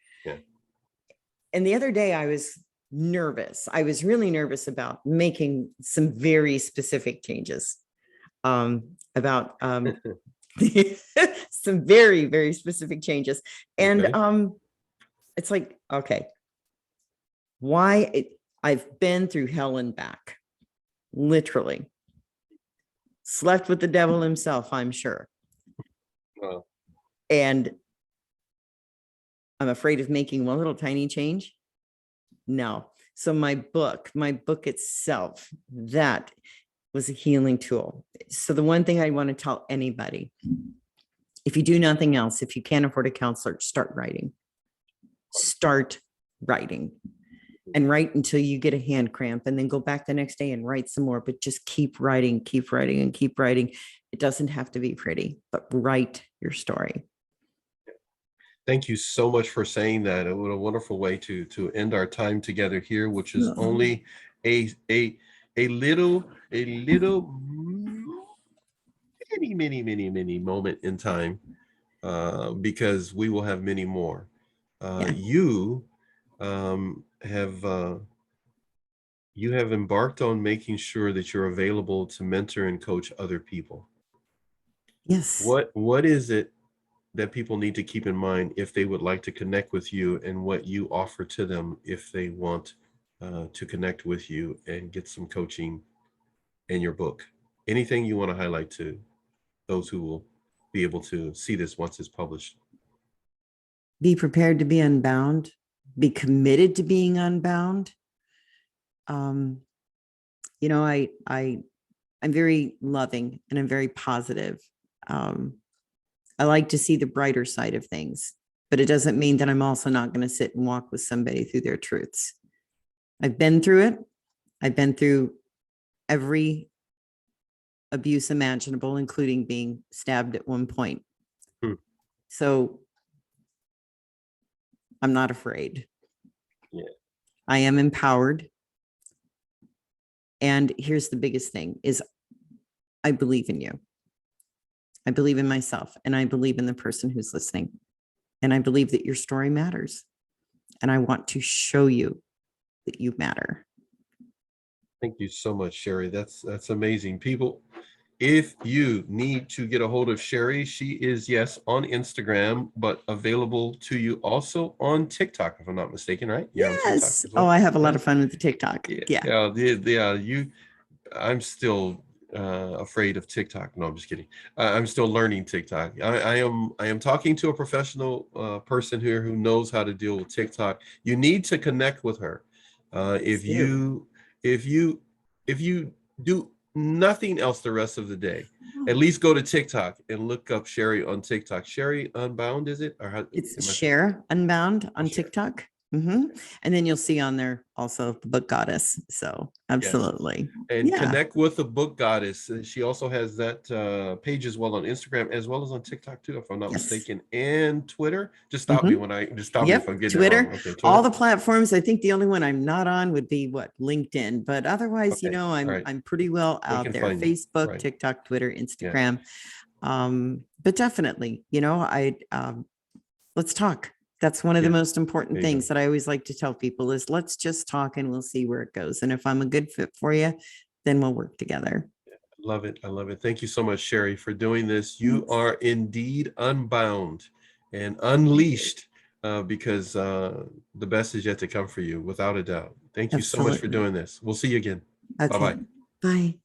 And the other day I was nervous. I was really nervous about making some very specific changes, about some very, very specific changes. And it's like, okay, I've been through hell and back, literally. Slept with the devil himself, I'm sure. Wow. And I'm afraid of making one little tiny change. No, So my book itself, that was a healing tool. So the one thing I want to tell anybody, if you do nothing else, if you can't afford a counselor, start writing. Start writing. And write until you get a hand cramp, and then go back the next day and write some more, but just keep writing, and keep writing. It doesn't have to be pretty, but write your story. Thank you so much for saying that. What a wonderful way to end our time together here, which is only a little mini moment in time, because we will have many more. You have embarked on making sure that you're available to mentor and coach other people. Yes. What is it that people need to keep in mind if they would like to connect with you, and what you offer to them if they want to connect with you and get some coaching in your book? Anything you want to highlight to those who will be able to see this once it's published? Be prepared to be unbound. Be committed to being unbound. You know, I'm very loving and I'm very positive. I like to see the brighter side of things, but it doesn't mean that I'm also not going to sit and walk with somebody through their truths. I've been through it. I've been through every abuse imaginable, including being stabbed at one point. So I'm not afraid. Yeah. I am empowered. And here's the biggest thing is I believe in you. I believe in myself, and I believe in the person who's listening. And I believe that your story matters. And I want to show you that you matter. Thank you so much, Sherri. That's amazing. People, if you need to get a hold of Sherri, she is, yes, on Instagram, but available to you also on TikTok, if I'm not mistaken, right? Yeah, yes. Oh, I have a lot of fun with the TikTok. Yeah. I'm still afraid of TikTok. No, I'm just kidding. I'm still learning TikTok. I am talking to a professional person here who knows how to deal with TikTok. You need to connect with her. If you do nothing else the rest of the day, at least go to TikTok and look up Sherri on TikTok. Sherri Unbound, is it? Or how, it's Share Unbound on TikTok. And then you'll see on there also the Book Goddess. So absolutely. Yes. And connect with the Book Goddess. She also has that page as well on Instagram, as well as on TikTok too, if I'm not mistaken, and Twitter. Just stop me when me if I'm getting Twitter. it wrong. Okay, Twitter. All the platforms. I think the only one I'm not on would be LinkedIn, but otherwise, I'm pretty well out there. Facebook, TikTok, Twitter, Instagram. But definitely, let's talk. That's one of the most important things that I always like to tell people is let's just talk and we'll see where it goes. And if I'm a good fit for you, then we'll work together. Love it. I love it. Thank you so much, Sherri, for doing this. You are indeed unbound and unleashed because the best is yet to come for you, without a doubt. Thank you so much for doing this. We'll see you again. Okay. Bye-bye. Bye.